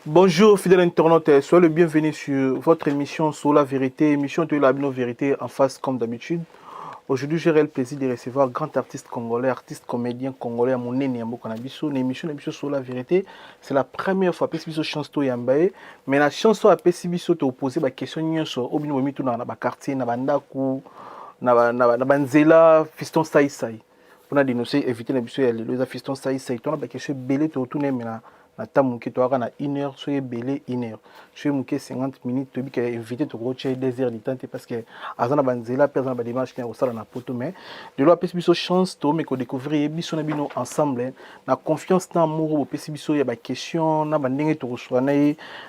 Bonjour fidèles internautes, soyez le bienvenu sur votre émission sur la vérité, émission de la vérité en face comme d'habitude. Aujourd'hui, j'ai le plaisir de recevoir un grand artiste congolais, artiste comédien congolais à mon nez Niambo Kanabiso. L'émission sur la vérité, c'est la première fois que je chance to yambaye, mais la chanson à Pessibiso te poser la question sur Obino Mito dans la quartier, na bandaku, na banzela, fiston sai sai. Pour nous dénoncer, éviter les fiston sai sai. Tu as la question belé te retourner maintenant. Na tamu ki to na 1 heure soyez belé 1 heure soyez muke 50 minutes to bi ka invité to ko 2 heures de temps parce que azana banzela personne ba démarche na osala na poto mais de lo pesi biso chance to me ko découvrir biso na bino ensemble na confiance na amour bo pesi biso ya ba question na bandenge to reçoit na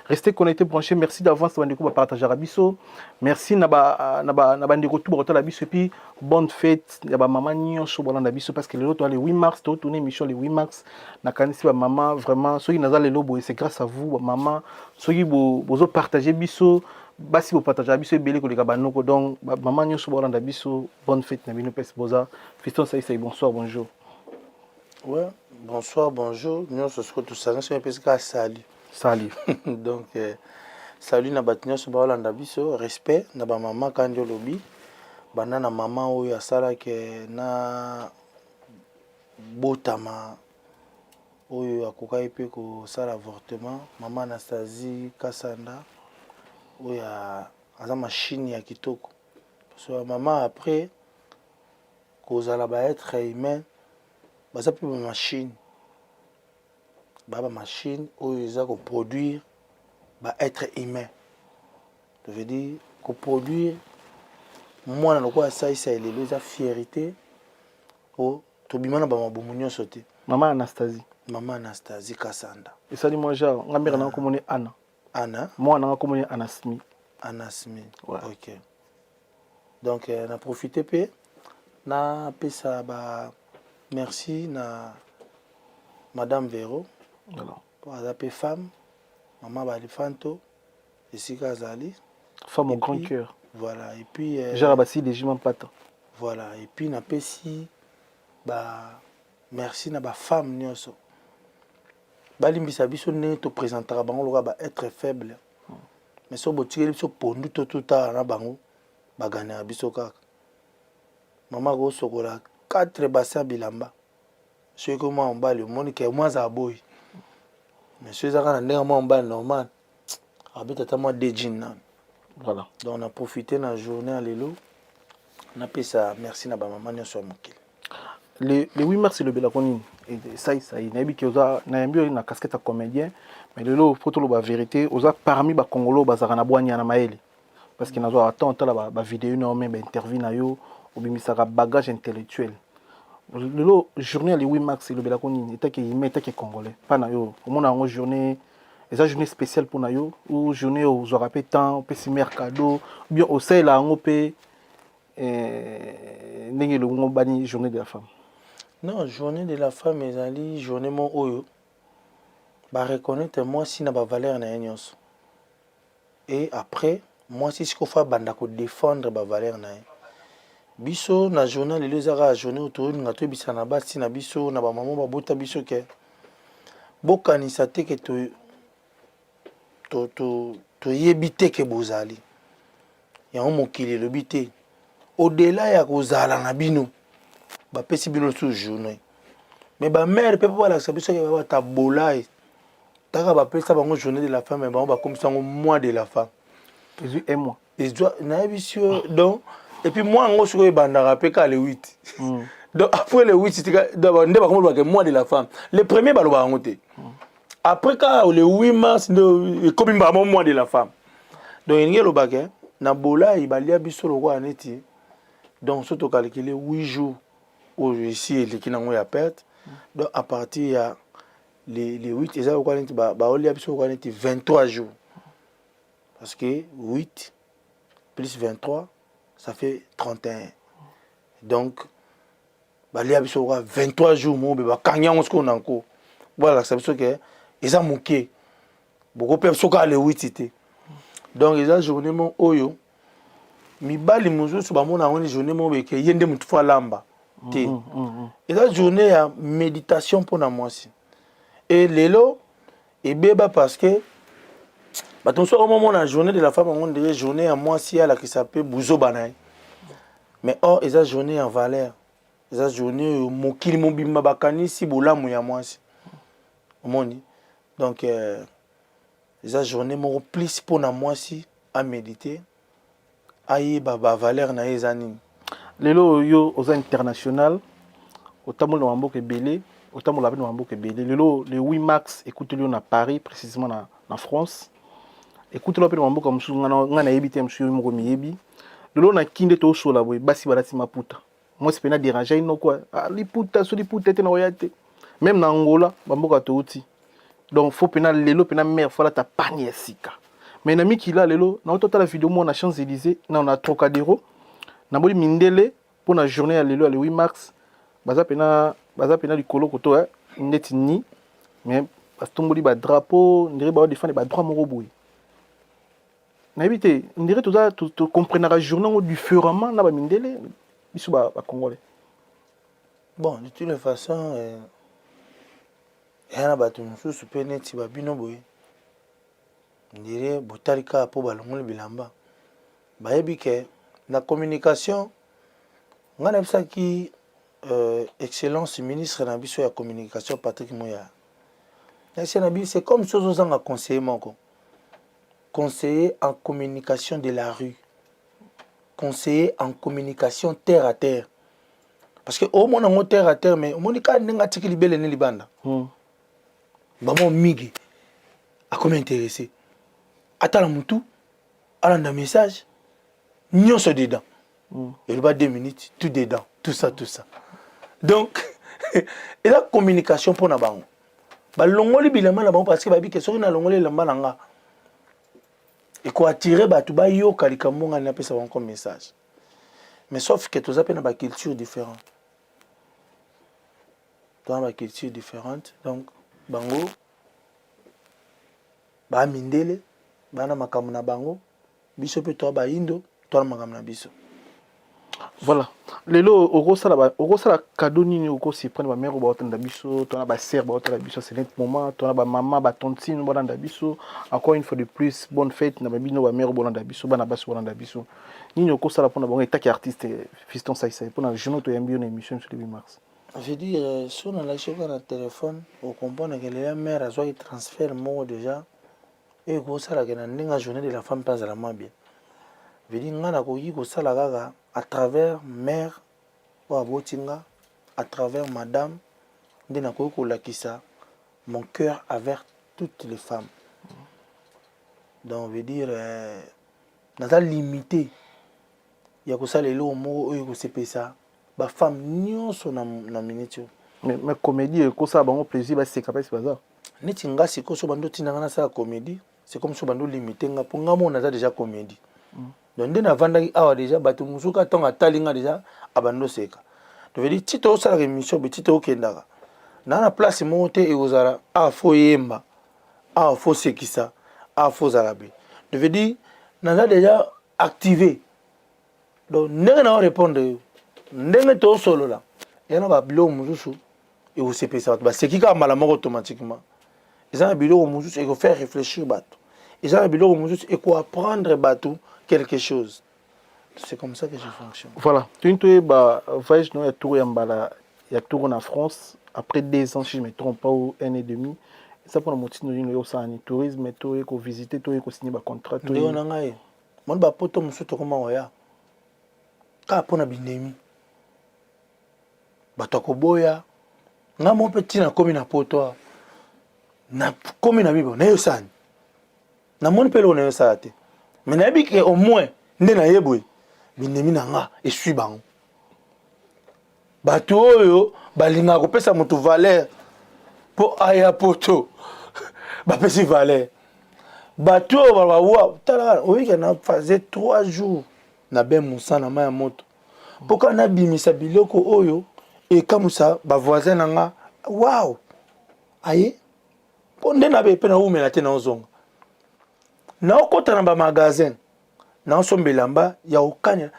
restez connectés branchés merci d'avance bandeko ba partager biso merci na bandeko tout ba la biso et puis bonne fête ya ba maman nyonso bolanda biso parce que le to le 8 mars to tourner émission le 8 mars na kanisi ba maman vraiment c'est grâce à vous maman soki bozo partager biso basi bo partager biso ebele ko leka banoko donc maman nyoso bolanda biso bonne fête na bino pesi boza fiston ça bonsoir bonjour. Ouais, bonsoir bonjour nyonso siko tout ça c'est pesi ka salut salut donc salut na bat nyonso bolanda biso respect na ba maman kandi lobi bana na maman oyo asala ke na botama oyo akokai pe ko sala avortement maman Anastasie Kasanda oyo aza machine ya kitoko so maman après kozala ba être humain baza pe ba machine oyo eza ko produire ba être humain ça veut dire ko produire mwana lokola saisa elelo eza fierté o tobimana ba mabomu nyonso te maman Anastasie Kasanda et ça dit moi genre ngamira na komone Anna moi na komone Anasmi ouais. OK donc na profiter pe na pesa ba merci na madame Véro alors pour adapter femme maman Balifanto Jessica Azali femme au grand cœur voilà et puis Jarabasi des juments pata voilà et puis na pesi ba merci na ba femme nyonso balimbisa biso ne to présentera bango loka ba être faible mais so botikeli biso pondu to tuta na bango bagana biso kaka mama go sokola 4 bassins bilamba ceux que moi on bat le monde que moi za boy mais ceux za kana ndenge moi on bat normal habite tata moi de jeans voilà donc on a profité na journée à lelo na pesa merci na ba maman nyonso mokili le 8 mars le belakoni et ça il n'a bi que oza na yambi na casquette à comédien mais le lo photo lo ba vérité oza parmi ba congolo bazaka na bwanya na maeli parce que nazo attendre la ba vidéo no même interview na yo obimisaka bagage intellectuel le lo journée le 8 mars le belakoni était que il mettait que congolais pas na yo au monde en journée et ça journée spéciale pour na yo ou journée aux rappel temps peut si mercado bien au sel la ngopé ndenge le ngobani journée de la femme. Non, journée de la femme ezali journée mon oyo ba reconnaître moi si na ba valeur na nyonso et après moi si ce qu'on fait banda ko défendre ba valeur na biso na journal le ezaka journée autour nga to bisa na basi na biso na ba maman ba bota biso ke bokanisa te ke to yebite ke bozali ya mokili le bité au-delà ya kozala na bino ba pesi bino sous journée mais ba mère peut pas la savoir que ba ta bolai taka ba pesa bango journée de la femme mais ba comme ça mois de la femme et moi et doit na bisio donc et puis moi ngo soko bandara pe ka le 8 donc après le 8 c'était d'abord ndeba comme le mois de la femme le premier ba lo ba ngote après ka le 8 mars comme ba mois de la femme donc il y a le baguette na bolai ba lia biso lo kwa neti donc surtout calculer 8 jours ici et qui n'ont pas perte donc à partir les 8 ils ont quoi bah on 23 jours parce que 8 plus 23 ça fait 31 donc bah il y a 23 jours mon bébé quand il y a encore voilà ça veut dire que ils ont manqué beaucoup peuvent se caler 8 c'était donc ils ont journée mon oyo mi bali mozo ba mona ngoni journée mon be ke yende mutu fa lamba te et la journée à méditation pour na moi aussi et lelo Et beba parce que batonso au moment la journée de la femme on dirait journée à moi si elle qui s'appelle Bouzo Banaï. Mais or eza journée en valeur. Eza journée mokili mobimba bakani si bolamu ya mwasi. Omoni. Donc eza journée mo plus pour na mwasi à méditer. Aïe baba valeur na eza nini. Lelo yo aux international otamol na mboka ebele otamol la na mboka ebele lelo le 8 mars écoute-le na Paris précisément na France. Écoute-le pe na mboka musu ngana yebite musu moko miyebi. Lelo na kinde to sola boy basi balati maputa. Moi c'est pena déranger ino quoi. Liputa so liputa te na oyate. Même na Angola bamboka to uti. Donc faut pena lelo pena mère faut la ta panier sika. Mais na mikila lelo na otota la vidéo moi na Champs-Élysées na on a Trocadéro. Na boli mindele pour la journée à lelo le 8 mars. Baza pena likolo koto neti ni mais parce que tomboli ba drapeau, ndire ba défendre ba droit moko boy. Na éviter, on dirait tout ça tu comprendre la journée différemment na ba mindele biso ba congolais. Bon, de toutes les façons yana batu mususu pe neti ba bino boy. On dirait botalika po balongoli bilamba. Ba yebi ke la communication ngana bisa ki excellence ministre na biso ya communication Patrick Moya. C'est comme chose aux gens conseiller moko. Conseiller en communication de la rue. Conseiller en communication terre à terre. Parce que au moins terre à terre mais monika nenga tiki libele ne libanda. Ba mo migi a comment intéressé. Attends mutu alanda message nyonso dedans. Il va 2 minutes tout dedans, tout ça. Donc et la communication pour na bango. Ba longoli bilamba na bango parce que ba bi que soki na longoli lamba nanga. Et quoi attirer ba tu ba yo kalika monga na pesa bango comme message. Mais sauf que tous appellent na ba culture différente. Dans ma culture différente donc bango ba mindele bana makamu na bango biso pe to ba indo to makamu na biso. Voilà. Lelo oko sala cadeau nini oko si prendre ba mère ba otanda biso, to na ba sœur ba otanda biso, c'est net moment, to na ba maman ba tontine ba otanda biso. Encore une fois de plus, bonne fête na ba bino ba mère ba otanda biso, bana basi ba otanda biso. Nini oko sala pona bango etaki artiste Fiston Saïsay pona journée to yambi na émission sur le 8 mars. Je veux dire sur la choka na téléphone, au comprendre que les mères a soit transfert mo déjà et ko sala que na ndinga journée de la femme pas à la main bien. Je veux dire ngana ko yi ko sala gaga à travers mère ou abotinga à travers madame ndina ko lakisa mon cœur envers toutes les femmes. Donc je veux dire n'a limité ya ko sala lo mo o ko sepesa ba femme nyonso na minute. Mais comédie ko sala bango plaisir ba c'est capable c'est bazar. Neti nga siko so bando tinanga na sala comédie, c'est comme so bando limité nga pour nga mo na déjà comédie. Donc dès na vandaki awa déjà bato musuka tonga talinga déjà abando seka. Donc veut dire tito sala émission be tito okendaka. Na place monte et ozala a fo yemba. A fo sekisa, a fo zalabe. Donc veut dire na déjà activé. Donc ndenge na répondre ndenge to solo là. Yana ba bilo mususu et vous se pesa ba sekika mala moko automatiquement. Ils ont bilo mususu et faire réfléchir bato. Ils ont bilo mususu et quoi apprendre bato quelque chose. C'est comme ça que je fonctionne. Voilà. Tu es bah voyage no ya tour ya mbala ya tour en France après 2 ans si je me trompe pas ou 1 an et demi. Ça pour la moitié nous yo ça en tourisme to ko visiter to ko signer ba contrat to. Ndio na ngai. Mon ba poto musuto koma oya. Ka pona binemi. Bato koboya. Nga mo petit na komi na poto. Na komi na bibo na yo sani. Na mon pelo na yo sate. Mais na bi ke au moins nde na yebwe. Binemi na nga et suis bango. Bato oyo balinga ko pesa mutu valeur pour aya poto. Ba pesi valeur. Bato ba wa tala oui que na faisait 3 jours na ben musa na maya moto. Pourquoi na bimisa biloko oyo et comme ça ba voisin na nga waouh. Aye. Ponde na be pe na umela te na ozonga. Na okota na ba magasin. Na osombelamba ya okanya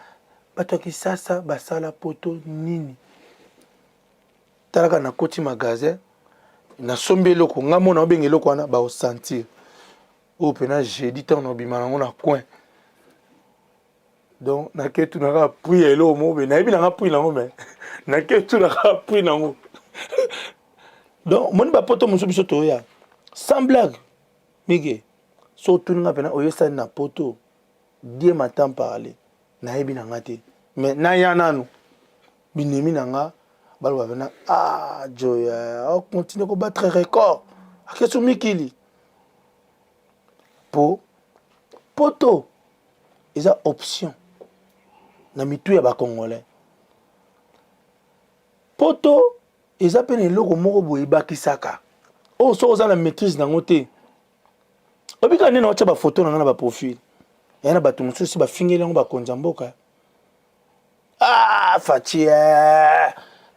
bato ki sasa basala poto nini. Talaka na koti magasin na sombe loko nga mona obenge loko wana ba sentir o pena jeudi tant no bima nango na coin donc na ke tu na ka prier lo mo be na bi na ka prier nango mais na ke tu na ka prier nango donc mon ba poto musu biso to ya sans blague mige so tu nga pena oyesa na poto die matin parler na bi na ngate mais na ya nanu binemi na nga balo bana ah joya on continue ko battre record akeso mikili po poto eza option na mitu ya ba congolais poto eza pene eloko moko boye bakisaka o so oza na maîtrise nango te obika nene otia ba photo na ba profil yana bato mosusu bafingeli yango bakonza mboka ah fatie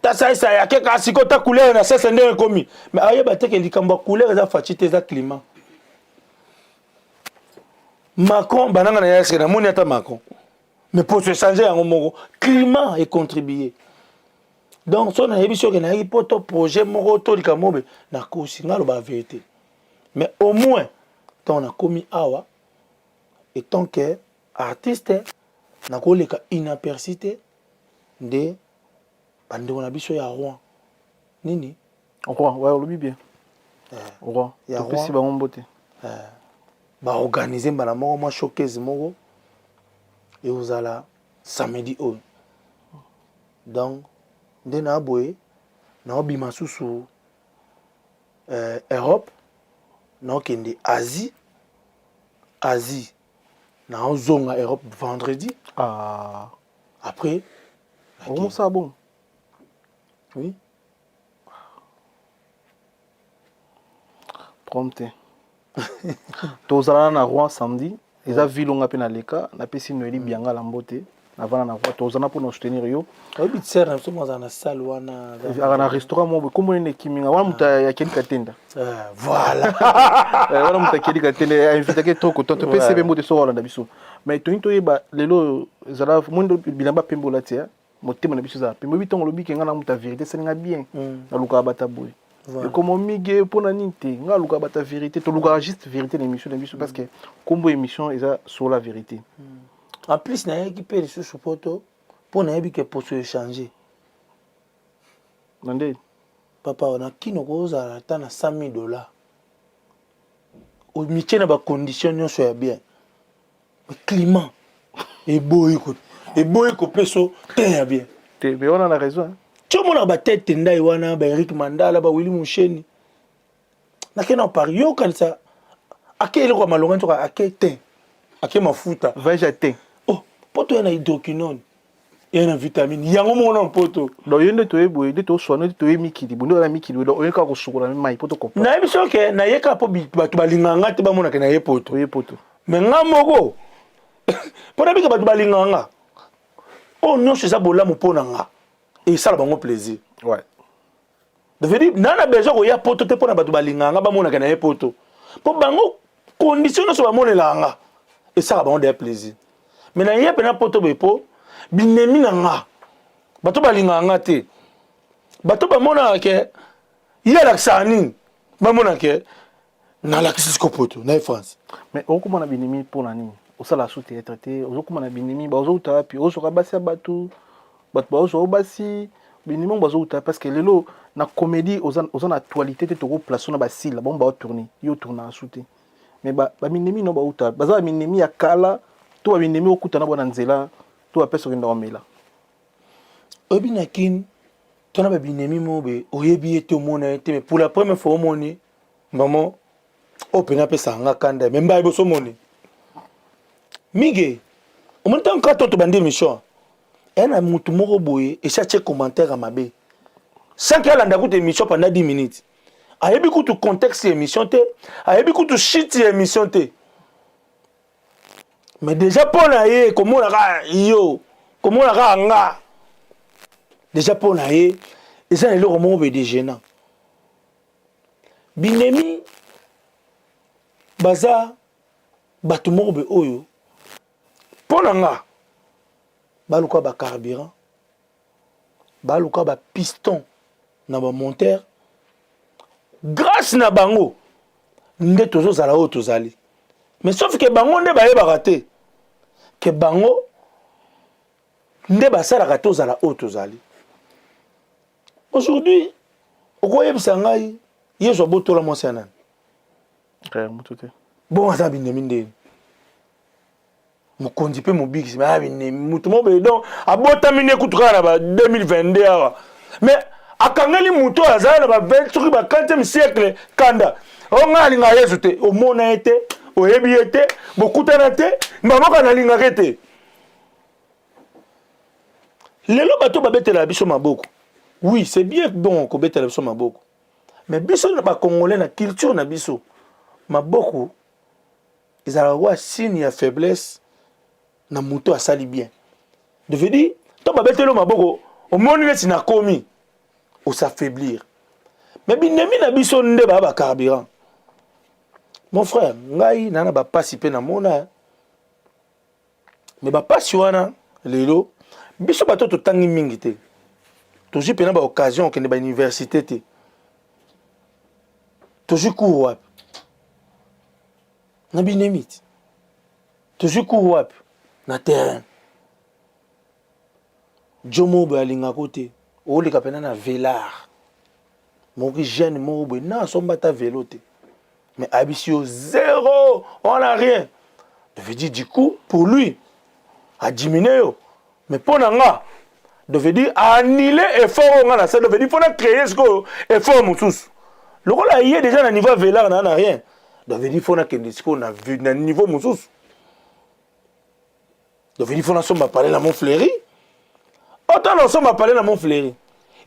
ta saisa ya ke kasi ko ta couleur na sese ndenge komi mais ayeba te ke likambo couleur eza fatie te eza climat Macron bananga na yasi na moni ata Macron mais pour se changer yango moko climat est contribué donc so na yebi soki na yi poto projet moko to likamobe na kosi ngalo ba vérité mais au moins tant na komi awa et tant que artiste na ko leka inapercité de bandeko na biso ya roi nini roi ouais on le bien roi ya roi si ba ngombote ba organiser mbala moko moi showcase moko et vous allez samedi o donc de na boye na obima susu Europe na kende Asie na ozonga Europe vendredi après comment ça bon oui prompte tozala na roi samedi eza ville nga pe na leka na pesi noeli bianga la mbote avant na roi tozana pour nous soutenir yo obi tsere na somo za na salle wana na restaurant mo comme une kiminga wana muta ya keni katenda voilà wana muta keni katenda invité ke toko to pesi be mbote so wala na biso mais to into yeba lelo zala mondo bilamba pembola tia motema na biso za pembo bitongo lobi ke nga na muta vérité selinga bien na luka bata boy et comme mige pona ninte nga luka bata vérité to luka juste vérité l'émission parce que combo émission eza sur la vérité en plus na yaki pe sur poto pour na yebi que pour se changer nande papa on a kino ko za ta na $100,000 au métier na ba condition nyonso ya bien climat et boy ko peso te ya bien te mais on a raison Tchomo na ba tête ndai wana ba Eric Mandala ba Willy Musheni na kena par yo kanisa akele kwa malonga ntoka akete ake mafuta va jeter oh poto yana hydroquinone yana vitamine yango mo na poto do yende to ebo de to sono to emikidi bundo na mikidi do oyeka ko sukura mai poto ko na ebiso ke na yeka po batu balinganga te ba mona ke na ye poto mais ngamoko pona bika batu balinganga oh non c'est ça bola mo pona nga et ça la plaisir ouais devait dire nana besoin ko ya poto te pona batu balinganga ba mona ke na ye poto po bango condition so ba mona langa et ça la des plaisir mais na ye pena poto bepo binemi nga bato balinganga te bato ba mona ke ya laksani ba mona ke na lakisi ko poto na France mais okuma na binemi pona nini osala soute être te okuma na binemi ba ozuta puis ozoka basi bato bato ba ozo basi binemi ba ozuta parce que lelo na comédie ozana actualité te toko place na ba sila bon ba tourner yo tourner à soute mais ba binemi no ba uta baza binemi ya kala to ba binemi okuta na bona nzela to apesa kinda omela obina kin to na ba binemi mo be oyebi ete omona ete mais pour la première fois omoni maman opena pesa nga kanda même ba ibo so moni mige o monta un kato to bandi mission ena mutu moko boye et chaque commentaire à mabe sans qu'elle anda écoute émission pendant 10 minutes ayebi kutu contexte émission te ayebi kutu shit émission te mais déjà pour na ye comment la yo comment la nga déjà pour na ye et ça le roman be de gênant binemi baza batu moko be oyo pona nga baluka ba carburant baluka ba piston na ba monteur grâce na bango nde tozozala oyo tozali. Mais sauf que bango nde bayebaka te ke bango nde basalaka tozala oyo tozali. Aujourd'hui okoyebisa ngai yesu abotola mwasi ya nani? Bon aza binemi ndeni mokonzi mpe mobikisi me binemi mutu mobele donc abotami nde kutu kaka na ba 2022 awa. Mais akangeli mutu oyo azala na ba 20 soki ba 40e siècle kanda onga alinga yesu te omona ye te oyebi ye te bokutana te mamoka nalingaka ye te. Lelo bato babetela biso maboko. Oui, c'est bien bon kobetela biso maboko. Mais biso na ba congolais na culture na biso maboko ezala wa signe ya faiblesse na mutu asali bien. De veut dire to babetela maboko omoni neti na komi o s'affaiblir. Mais binemi na biso nde ba carburant. Mon frère, ngai nana ba pasi pe na mona. Mais ba pasi wana lelo biso bato to tangi mingi te. Toji pena ba occasion ke ne ba université te. Toji cours wapi. Na binemit. Toji cours wapi na terrain. Jomo ba linga kote. Oli ka pena na velar. Moki jeune mo bo na somba ta vélo te. Mais Abissio, zéro, on n'a rien. Je veux dire, du coup, pour lui, à diminuer. Mais pour nous, je veux dire, annuler l'effort, je veux dire, il faut créer ce effort. Le rôle il est déjà à niveau vélar, on n'a rien. Je veux dire, il faut qu'on a vu à niveau moussous. Je veux dire, il faut qu'on parler dans mon fléri. Autant nous sommes parler dans mon fléri.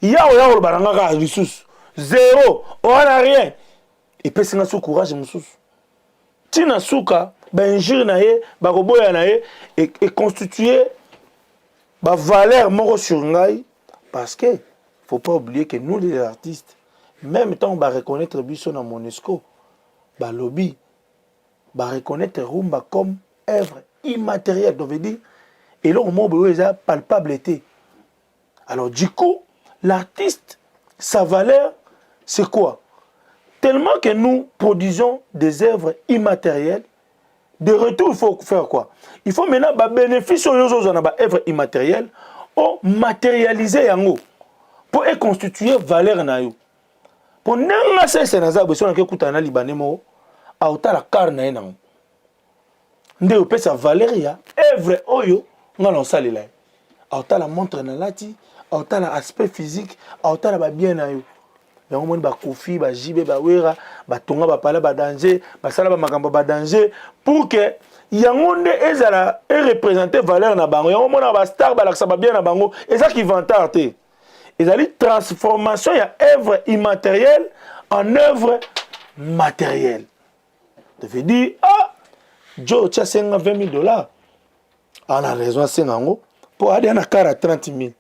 Il y a un baranga ressources. Zéro, on n'a rien. Et puis c'est un courage moussous. Tina souka, injure nae, roboya nae, et constituer ba valeur moro sur ngai, parce que faut pas oublier que nous les artistes, même temps on va reconnaître biso na Monesco, ba lobby, ba reconnaître rumba comme œuvre immatérielle, donc veut dire, et là au moment où il palpable été. Alors du coup, l'artiste, sa valeur, c'est quoi? Tellement que nous produisons des œuvres immatérielles, de retour, il faut faire quoi? Il faut maintenant bénéficier aux œuvres immatérielles ou matérialiser yango pour constituer valeur na yo. Pour nenga c'est naza besoin que kutana libanais mo auta la carne na yo. Nde yo pesa valeur ya œuvre oyo ngala salela. Auta la montre na lati, auta la aspect physique, auta la ba bien na yo. Yango moni ba kofi ba jibe ba wera ba tonga ba pala ba danger ba sala ba makambo ba danger pour que yango nde ezala et représenter valeur na bango yango mona ba star ba laksa ba bien na bango eza ki vantar te ezali transformation ya œuvre immatérielle en œuvre matérielle. Ça veut dire Joe tia senga $20 on a raison sengango pour aller na car à 30 000.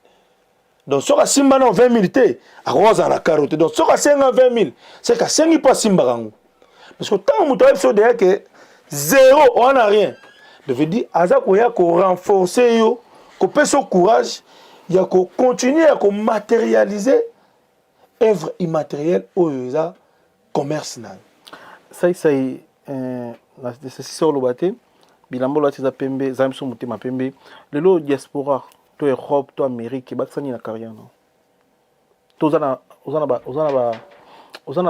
Donc, si on a 20 000, à quoi on a carotte. Donc, si on a 20 000, c'est qu'à 5 000 pas Simbarango. Parce que tant que vous avez que zéro, on n'a rien. Je veux dire, à ça qu'on a renforcer, qu'on peut ce courage, il y a qu'on continue à matérialiser œuvre immatérielle au commerce. Ça y c'est sur le bâté. Bilambo là, c'est à Pembe, Zamso Mutema Pembe. Le lot diaspora. To Europe, to Amérique, baksani na carrière non. To ozana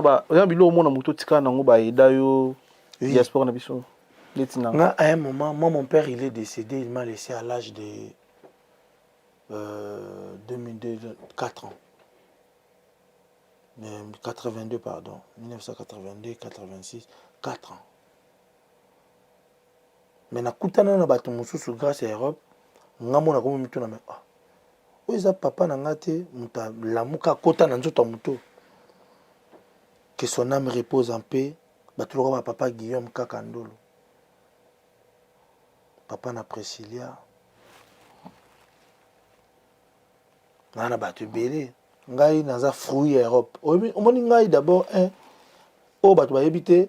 ba bilo mona muto tika nango ba edayo diaspora na biso. Letina. À un moment, moi mon père il est décédé, il m'a laissé à l'âge de 4 ans. 82 pardon, 1982, 86, 4 ans. Mais na kutana na bato mususu grâce à Europe. Ngamona comme mito na me oza papa na ngate muta lamuka kota na nzoto muto que son âme repose en paix batuloko ba papa Guillaume Kakandolo papa na Priscilla nana batu belé ngai naza fruit Europe omoni ngai d'abord batu ba yebité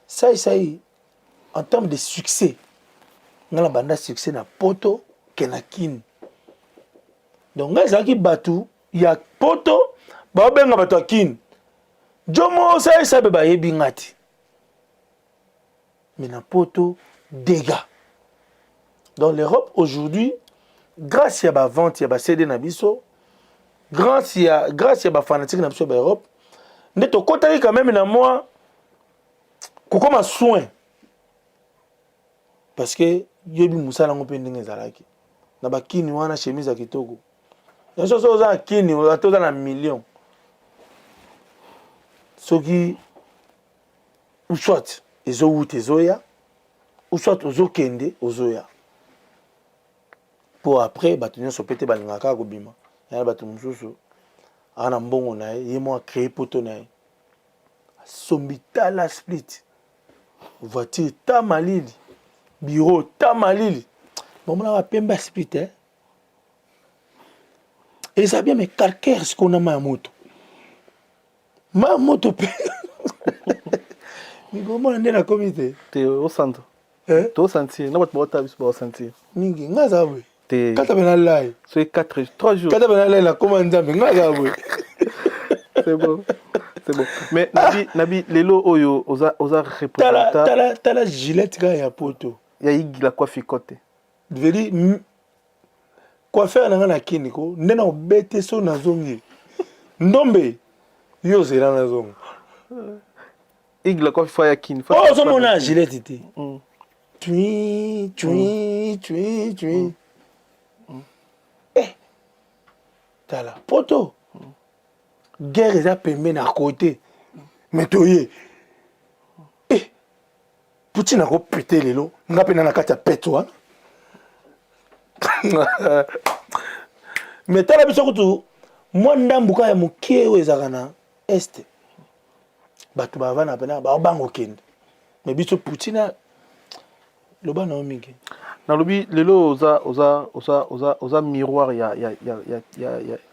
ça en termes de succès ngala banda succès na poto kenakin. Donc, il y a batu, il y a poto, il y a batu akin. Jomo ça beba yebi ngati. Mais na poto dégâts. Dans l'Europe aujourd'hui, grâce à la vente, il y a CD Nabiso, grâce à la fanatique Nabiso de l'Europe, nous avons quand même dans moi, comme un soin. Parce que yebi musala ngopé ndenge zalaki. Na ba kini wana chemise ya kitoko. Ya so so za kini atoza na million. Soki ou soit ezo wuti ezoya ou soit ozo kende ozoya. Pour après bato nyonso pété balingaka ko bima. Ya bato mususu ana mbongo na ye mo créer poto na ye. Sombita la split. Voiture ta malili. Bureau ta malili. Bon on a pemba split hein. Et ça bien mais calcaire ce qu'on a ma moto. Ma moto mais comment on est la comité? T'es au centre. T'es au centre. Non, pas de bus au centre. Mingi, ngaza we. T'es. Quand t'as là. C'est 3 jours. Quand t'as là, la commande mais ngaza we. C'est bon. C'est bon. Mais Nabi, Lelo Oyo, osa représentant. T'as la gilette quand il y a poto. Il y a la coiffe côté. Develi coiffeur na kiniko, nena obete so na zongi. Ndombe. Yo zera na zongi. La coiffe ya kin. Oh, so mona gilette ité. Tui. Eh. T'as la poto. Guerre eza pembe na côté. Mais toye. Eh. Poutine a ko pété lelo, nga pe na kati ya petwa. Mais tala biso kutu moi ndambuka ya mukie o ezaka na est. Bato bavana pena ba bango kende. Mais biso Poutine loba na omingi. Na lobi lelo oza miroir ya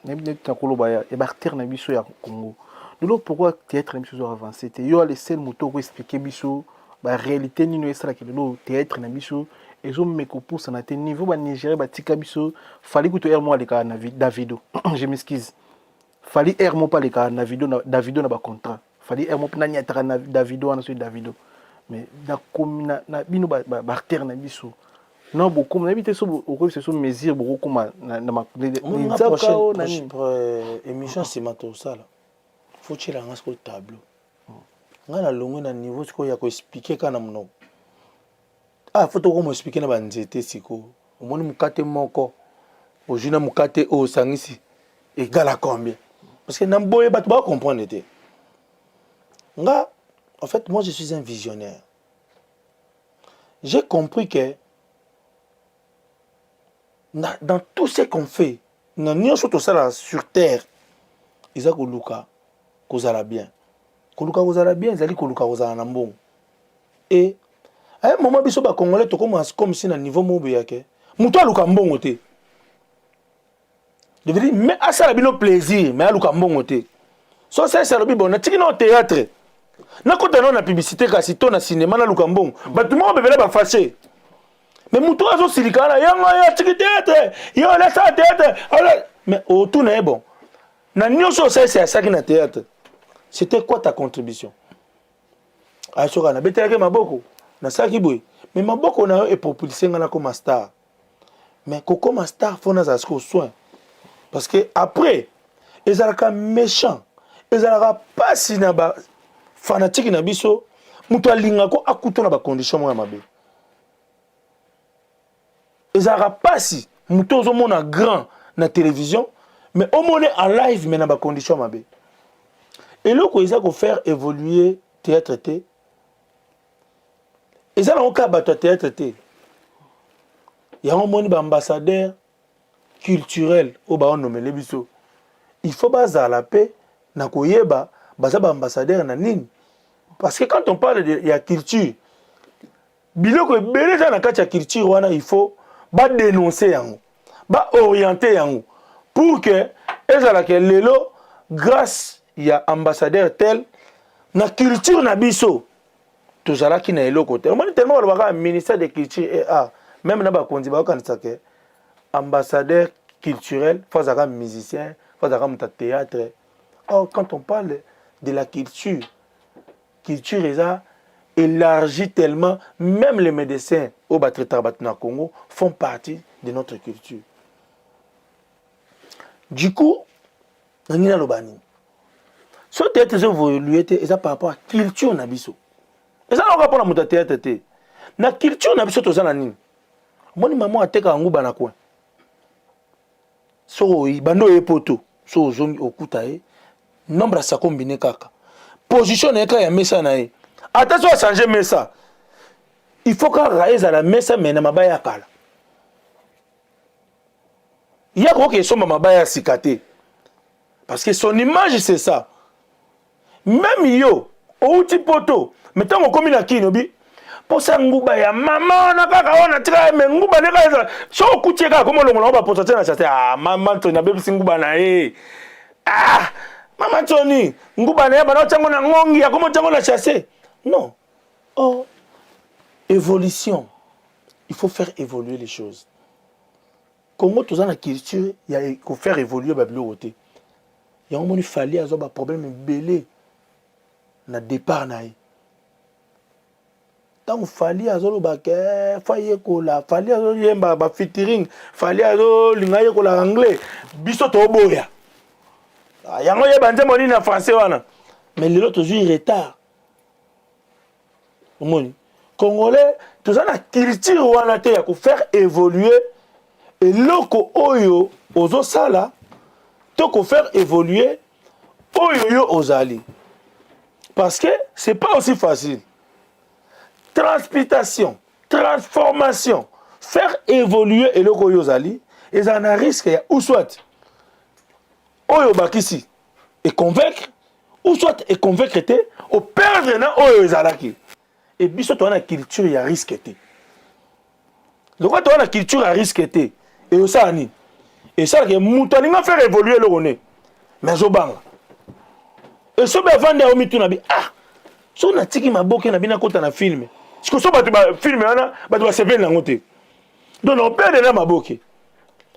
na koloba ya bactère na biso ya Congo. Lelo pourquoi théâtre na biso avancé te yo les sel moto ko expliquer biso ba réalité nino esala ke lelo théâtre na biso ezo meko pour ça na te niveau ba Nigeria ba tika biso fali kuto air mo aleka na Davido. Je m'excuse. Fali air mo pas aleka na Davido na ba contrat. Fali air mo na nyataka na Davido na so Davido. Mais na komina na bino ba bactère na biso. Non, beaucoup, on a évité ce mesure, beaucoup comme na prochaine émission, c'est tout ça. Faut que tu aies un tableau. On a le niveau ce qu'il y a à expliquer quand on a. Ah, faut que expliquer na banzete siko. Au moins mukate moko. Au jina mukate o sangisi égal à combien? Parce que n'amboye bat pas comprendre était. Nga, en fait, moi je suis un visionnaire. J'ai compris que dans tout ce qu'on fait, nous sommes sur terre. Ils ont koluka kozala bien. Koluka kozala bien, ils ont koluka kozala nambong. Et à un moment biso ba congolais to comme si na niveau mobe yake. Muto aluka mbongo te. Je veux dire mais ça la bino plaisir, mais aluka mbongo te. So ça le bi bon na tiki na théâtre. Na kota na publicité kasi to na cinéma na aluka mbongo. Ba tout le monde be ba fâché. Mais muto azo silikana yanga ya tiki théâtre. Yo la ça théâtre. Mais autour na bon. Na nyonso ça c'est ça qui na théâtre. C'était quoi ta contribution? A soka na beteke maboko. Na saki boy. Mais maboko na yo est propulsé ngana comme star. Mais comme star faut na za soin. Parce que après ezalaka méchant. Ezalaka pas si na ba fanatique na biso muto alinga ko akuto na ba condition mo ya mabe. Ezalaka pas si muto zo mona grand na télévision mais au moins en live mais na ba condition mabe. Et là ko ezako faire évoluer théâtre té. Et ça, on a théâtre. Il y a un ambassadeur culturel au baron nommé Lebiso. Il faut baser la paix, na koyeba, baser ambassadeur na nini. Parce que quand on parle de la culture, biloko belé na kati ya culture wana il faut ba dénoncer yango, ba orienter yango pour que ezala ke lelo grâce ya ambassadeur tel na culture na biso. Tout ça qui n'est pas côté. On tellement le ministère de la culture et art. Même na ba kondi ba kanisa ke ambassadeur culturel, faut avoir musicien, faut avoir un théâtre. Or quand on parle de la culture. Culture élargie tellement, même les médecins au Congo font partie de notre culture. Du coup, nani na lobani. So théâtre évolué ça par rapport à culture na biso. Et ça n'a rapport à mon théâtre. Na culture na biso tozana nini. Moni maman ateka nguba na coin. So bando epoto, so zongi okuta nombre ça combiné kaka. Position na ya mesa na e. Attention à changer mesa. Il faut qu'on raise à la mesa mais na mabaya kala. Il y a quoi qui sont mabaya sikate. Parce que son image c'est ça. Même yo, au petit poteau, mettons mon commune à Kinobi, pour ça nguba ya maman na kaka ona tika me nguba ne ka so kucheka comme longo ba potater na chate ah maman to na bebi nguba na ah maman Tony nguba na ba na chango na ngongi ya comme chango na chasser non oh évolution il faut faire évoluer les choses Congo tous en culture il faut faire évoluer ba biloté il y a un moment il fallait avoir un problème belé na départ na tant fallait azolo baké faye kola fallait azolo yemba ba featuring fallait azolo lingaye kola anglais biso to boya yango yeba nze moni na français wana mais les autres toujours retard moni congolais tous na culture wana te ya ko faire évoluer et loko oyo ozo sala to ko faire évoluer oyo yo ozali parce que c'est pas aussi facile. Transpitation, transformation, faire évoluer et le koyozali, et ça a un risque ou soit oyo bakisi et convaincre, ou soit et convaincre te, ou perdre na oyo zalaki. Et biso to na culture ya risque te. Le quoi to na culture à risque te, et ça ni. Et ça que mutalinga faire évoluer le koné. Mais zobanga. Et ce que vendre au mitu na bi ah so na tiki maboke na bina kota na film siko so batu ba film wana batu ba seven na ngote donc on perd na maboke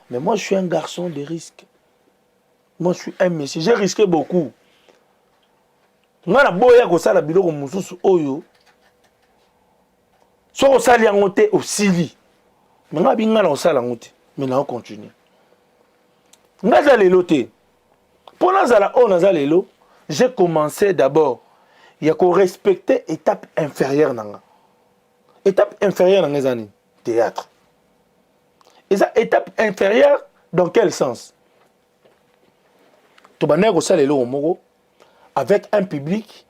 mais moi je suis un garçon de risque moi je suis un monsieur j'ai risqué beaucoup ngana boya ko sala biloko mususu oyo so ko sali ngote osili mais nga binga na osala ngote mais na on continue ngaza lelo te pona zala on za lelo j'ai commencé d'abord, il y a qu'on respecter étape inférieure nanga. Étape inférieure dans les années théâtre. Et ça étape inférieure dans quel sens? Tu vas négocier ça les lots moro avec un public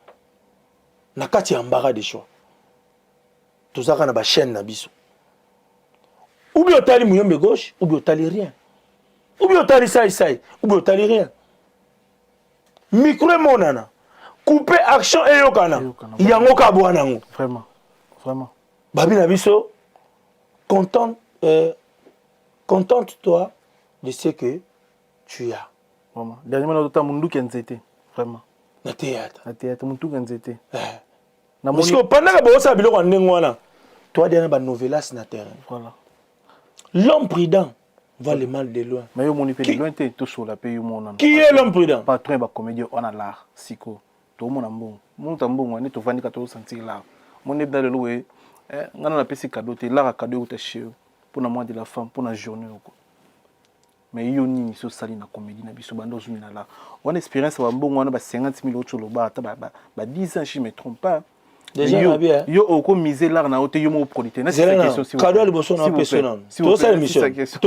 na kati embarras des choix. Tout ça na ba chaîne na biso. Ou bien tali muyombe gauche, ou bien tali rien. Ou bien tali ça, ou bien tali rien. Micro monana couper action et yokana yango ka bwanango vraiment vraiment babi na biso contente toi de ce que tu as vraiment dernièrement na tota mundu kenzete vraiment na théâtre mundu kenzete na parce que pendant que bosa biloko ndengwana toi dernier ba novelas na terrain voilà l'homme prudent va le mal de loin. Mais mon épée de loin, tu es tout sur la paix. Qui est l'homme prudent? Patron et comédien, on a l'art, siko. Tout mon amour. Mon tambour, on est au 24 sentir là. Mon épée de loin, on a la paix cadeau, tu es là à cadeau, tu es chez eux. Pour la mois de la femme, pour la journée. Mais il y a une salle na comédie, na biso bando zumina là. On expérience, on a bon, on a 50 000 autres sur le bar, 10 ans, je ne me trompe pas. Déjà, yo oko miser là na hôtel yo mo producteur na c'est question si cadeau le bosso na personne to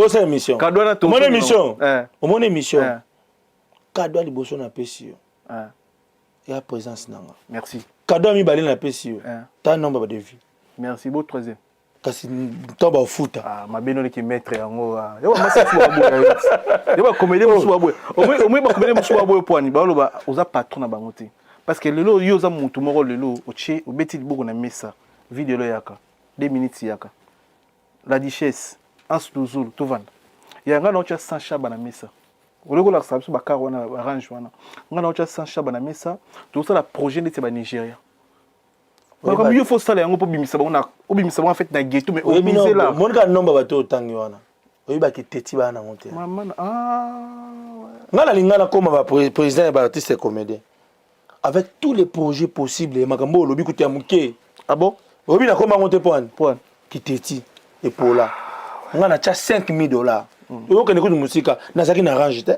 ça émission cadeau na to mon émission mon émission cadeau le bosso na pesio et à présence nanga merci cadeau mi balé na pesio ta nombre de vie merci beau troisième kasi to ba foot ah ma beno ki maître yango yo ma c'est fou aboy yo ba comédie musu aboy au moins ba comédie musu aboy poani ba lo ba oza patron na bangote. Parce que le lot, il y a un mot le lot, au petit beaucoup na messa, vidéo yaka, 2 minutes yaka. La duchesse, un slouzoul, tout vend. Il y a un gars qui a 100 chats na messa. Au lieu de la salle, sur car on arrange wana. Un gars qui a 100 chats na messa, tout ça la projet de c'est Nigeria. Comme il faut ça les pour bimisa on a bimisa en fait na ghetto mais au bimisa là. Mon gars nombre bato tangi wana. Oui ba ki teti ba na monter. Maman ah. Ngala lingana comme ba président et ba artiste comédien. avec tous les projets possibles makambo lobi kutia muke. Ah bon? Obi na koma monte point qui t'éti et pour là on a déjà $5,000 yo kene kutu musika nazaki na range te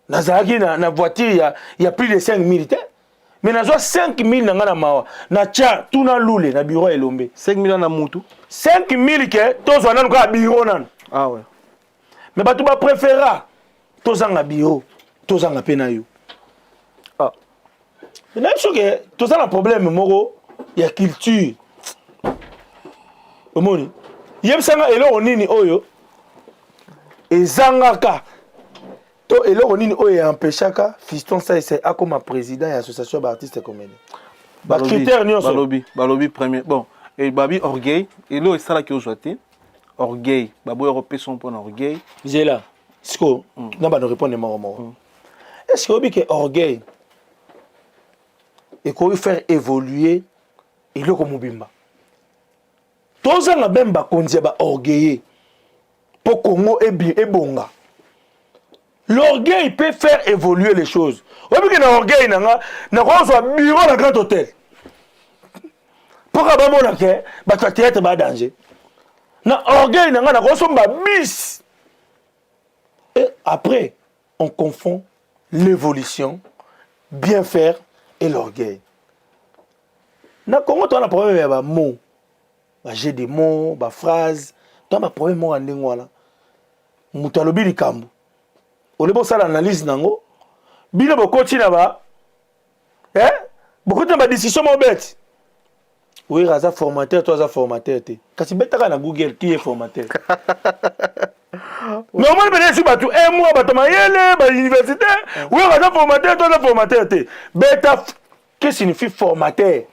nazaki na voiture il y a plus de 5,000 te mais nazo 5,000 na ngana mawa na tia tout na lule na bureau elombe 5,000 na mutu 5,000 ke tozo nanu ka bureau nan ah ouais mais batu ba préféra tozanga bureau tozanga pena yo ah na biso ke tozana problème moko ya culture omoni yebisanga eloko nini oyo ezangaka to eloko nini oyo empêchaka Fiston Saïsé akoma président ya association ba artiste comédien ba critère nyonso balobi premier bon et babi orgueil et là ça là qui aujourd'hui orgueil babo européen son point orgueil j'ai là siko na ba no répondre moro est-ce que obi que orgueil et qu'on faire évoluer eloko mobimba tozanga bemba konzi ba orgueillé pour Congo ebonga. L'orgueil peut faire évoluer les choses. Obi que na orgueil nanga na ko so bureau na grand hôtel. Pour ba mona ke ba théâtre ba danger. Na orgueil nanga na ko so ba bis. Et après on confond l'évolution, bien faire et l'orgueil. Na Congo to na problème ba mots. J'ai des mots, des phrases. Dans ma problème moi en lingua mutalobi likambu. Olebo sala analyse nango. Bino bokoti na ba. Bokoti na ba décision mo bête. Oui, raza formateur, toi za formateur te. Kasi betaka na Google qui est formateur. Mais au moins ben si batu mois batu mayele ba université. Oui, raza formateur, toi za formateur te. Beta qu'est-ce que signifie formateur?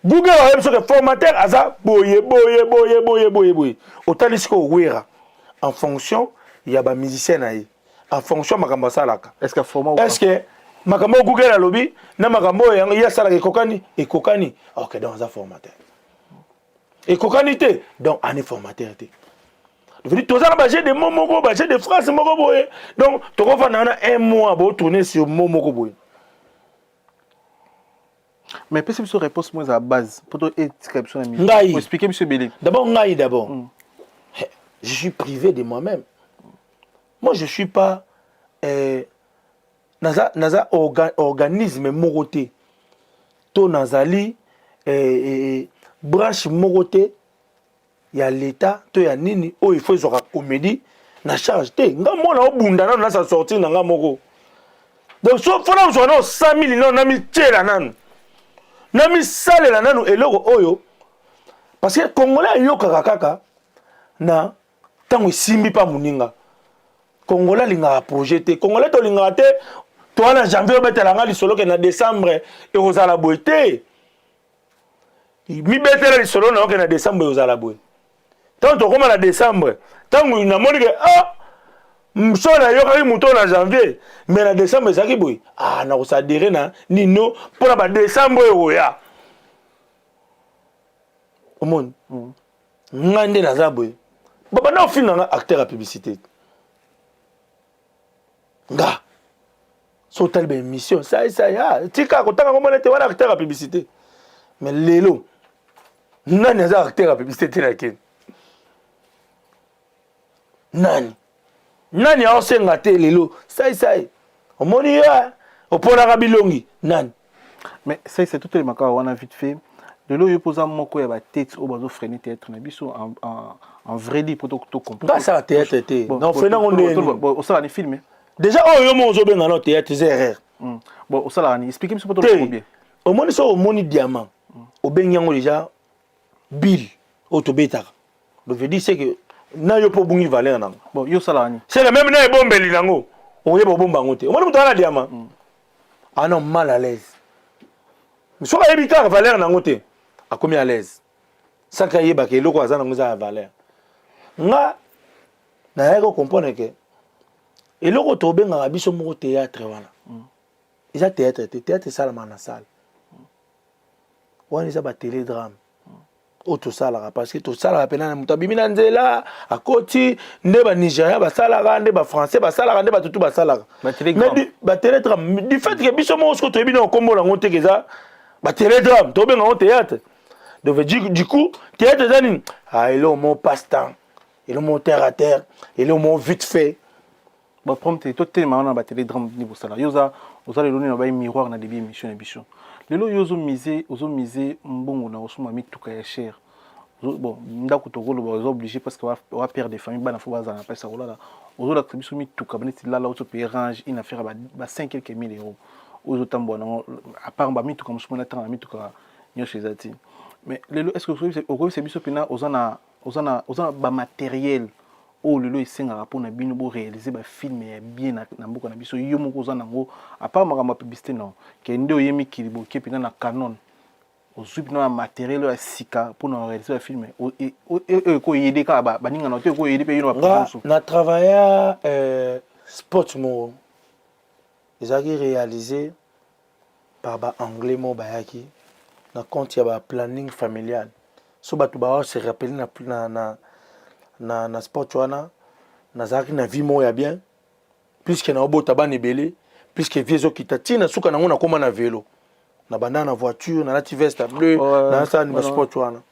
Google a dit que formateur aza boye. Autant dit que wera en fonction il y a ba musicien naï en fonction makambo salaka. Est-ce que format est-ce que makambo Google a lobby na makambo ya salaka et kokani OK donc aza formateur. Et kokanité donc on est formateur te. Je dis tous ba j'ai des mots moko ba j'ai des phrases moko boye. Donc to ko fa na un mois ba tourner sur mots moko boye. Mais peut-être que réponse moins à base pour expliquer monsieur Bélé. D'abord je suis privé de moi-même. Moi je suis pas naza organisme moroté. To nazali branche moroté. Il y a l'état, to ya nini il faut zora comédie na charge te. Nga mona obunda na sa sortir na nga moko. Donc so fona zo 100,000 non na 1000 tchela nanu. Nami sale la nanu eloko oyo parce que congolais yoka kaka na tango simbi pa muninga congolais linga projeté congolais to linga te to na janvier betela nga lisolo ke na décembre e rozala boité mi betela lisolo na ke na décembre rozala boy tant to koma na décembre tango na moni ke msona yoka muto na janvier mais na décembre zaki boy na ko sadere na nino pour na ba décembre oya omoni ngande na za boy baba na ofina nga acteur à publicité nga so talbe émission ça ya tika ko tanga ngomona te wana acteur à publicité mais lelo nani za acteur à publicité na ken nani aosenga te lelo sai omoni ya opona bilongi nani mais ça c'est tout les makao on a vite fait de l'eau posa moko ya ba tête au bazo freiner théâtre na biso en vrai dit pour to comprendre pas ça théâtre te non freiner on est au ça les films déjà yo mo zo benga no théâtre c'est erreur bon au ça là ni expliquer monsieur pour to bien omoni so omoni diamant au benyango déjà bill autobetaka donc veut dire c'est que na yo po bungi valeur nango bon yo sala ni c'est le même na bombeli nango oye bo bomba ngote omoni muto ana diamant non mal à l'aise mais so ka ebika valeur nango te a combien à l'aise ça ka yeba ke loko azana ngo za valeur nga na yako comprendre que eloko to benga biso mo théâtre wana isa théâtre ça la na salle wana isa ba télédrame o to sala parce que to sala pena na muta bimina nzela akoti nde ba Nigeria ba sala nde ba français ba sala nde ba tutu ba sala mais ba télédrame du fait que biso mo ko to bino kombo la ngonte keza ba télédrame to benga on théâtre donc du coup théâtre zani il est au mon passe-temps il est mon terre à terre il est au mon vite fait ba prompte to tellement na ba télédrame ni bo sala yoza ozali loni na ba miroir na début émission na biso lelo yozo miser mbongo na osuma mituka ya cher bon ndako tokolo ba obligé parce que va perdre des familles bana fo baza na pesa kolala ozola biso mituka baneti lala ozo payer range une affaire ba 5 quelques mille euros ozo tambo na à part ba mituka musuma na tanga mituka nyoshe zati mais lelo est-ce que au c'est biso pena ozana ba matériel o lelo isenga rapona bino bo réaliser ba film ya bien na mboka na biso yo moko ozana ngo à part makambo publicité non ke ndo yemi kilibo ke pena na Canon ozwi bino matériel ya sika pour na réaliser ba film ko yede ka ba ninga na to ko yede pe yo na travailler sport mo ezaki réalisé par ba anglais mo bayaki na compte ya ba planning familial so batu ba se rappeler na sport wana nazaki na vie mo ya bien puisque na obota bana ebele puisque viezo kitatina suka nango na koma na vélo na banda na voiture na lati veste bleu na ça ni sport wana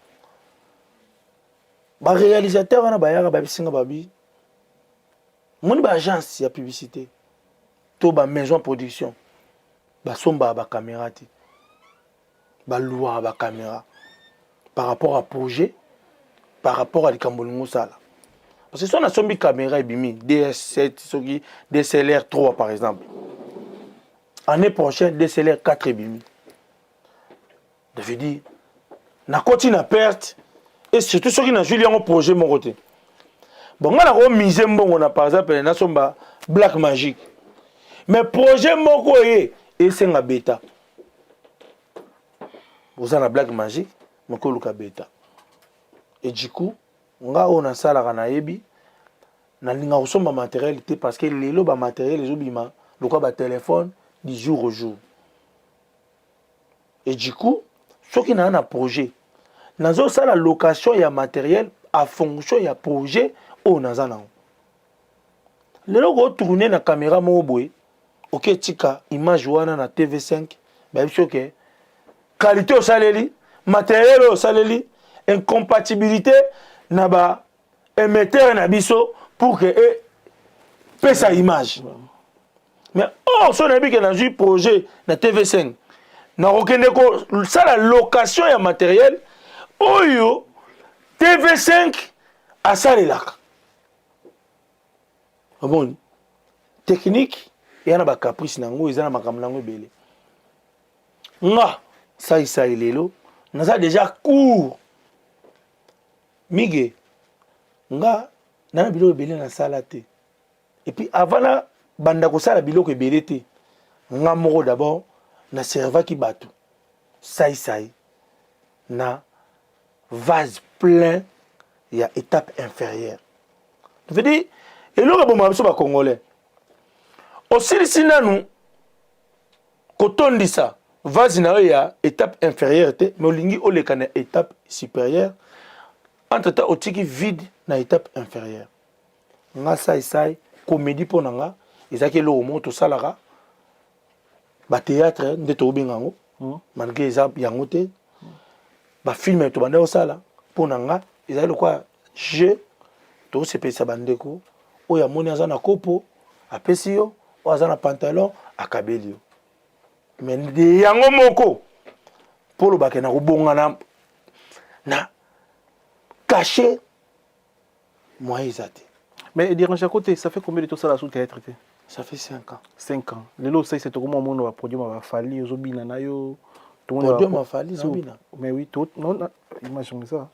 ba réalisateur wana bayaka ba bisinga babi moni ba agence ya publicité to ba maison production ba somba ba caméra ti ba loi ba caméra par rapport à projet par rapport à likambolingo sala parce que si on a sombi caméra ebimi DS7 soki DSLR 3 par exemple année prochaine DSLR 4 ebimi je veux dire na koti na perte et surtout soki na juli yango projet mon côté bon ngana ko mise mbongo na par exemple na somba Black Magic mais projet moko ye esenga beta ozana Black Magic moko luka beta et du coup nga on salaka na yebi na linga osomba matériel te parce que lelo ba matériel ezobima lokwa ba téléphone du jour au jour et du coup soki na un projet nazo sala location ya matériel à fonction ya projet o naza na lelo ko tourner na caméra mo boy OK tika image wana na TV5 ba biso ke qualité au saleli matériel au saleli incompatibilité na ba émetteur na biso pour que paie sa image mais so na bi que na ju projet na TV5 na okende ko ça la location ya matériel oyo TV5 a salelaka bon technique yana ba caprice nango ezana makambo nango ebele nga ça lelo naza déjà court mige nga na biloko ebele na sala te et puis avant la banda ko sala biloko ebele te nga moko d'abord na servaki bato sai na vase plein ya étape inférieure tu veux dire eloko bomba biso ba congolais osilisi nanu kotondisa vase na ya étape inférieure te mais olingi oleka na étape supérieure entre temps otiki vide na étape inférieure nga sai comédie pour nga ezaki lo moto salaka ba théâtre nde to bingango malgré exemple yango te ba film to banda osala pour nga ezali quoi jeu to se pesa bandeko oya moni azana kopo apesi yo o azana pantalon akabeli yo mais de yango moko pour le bakena ko bongana na caché moi ezate mais dérange à côté ça fait combien de temps ça la sous-théâtre ça fait 5 ans 5 ans lelo ça c'est comment mon va produire ma fali ozobina na yo tout le monde ma fali zobina mais oui tout non imagine ça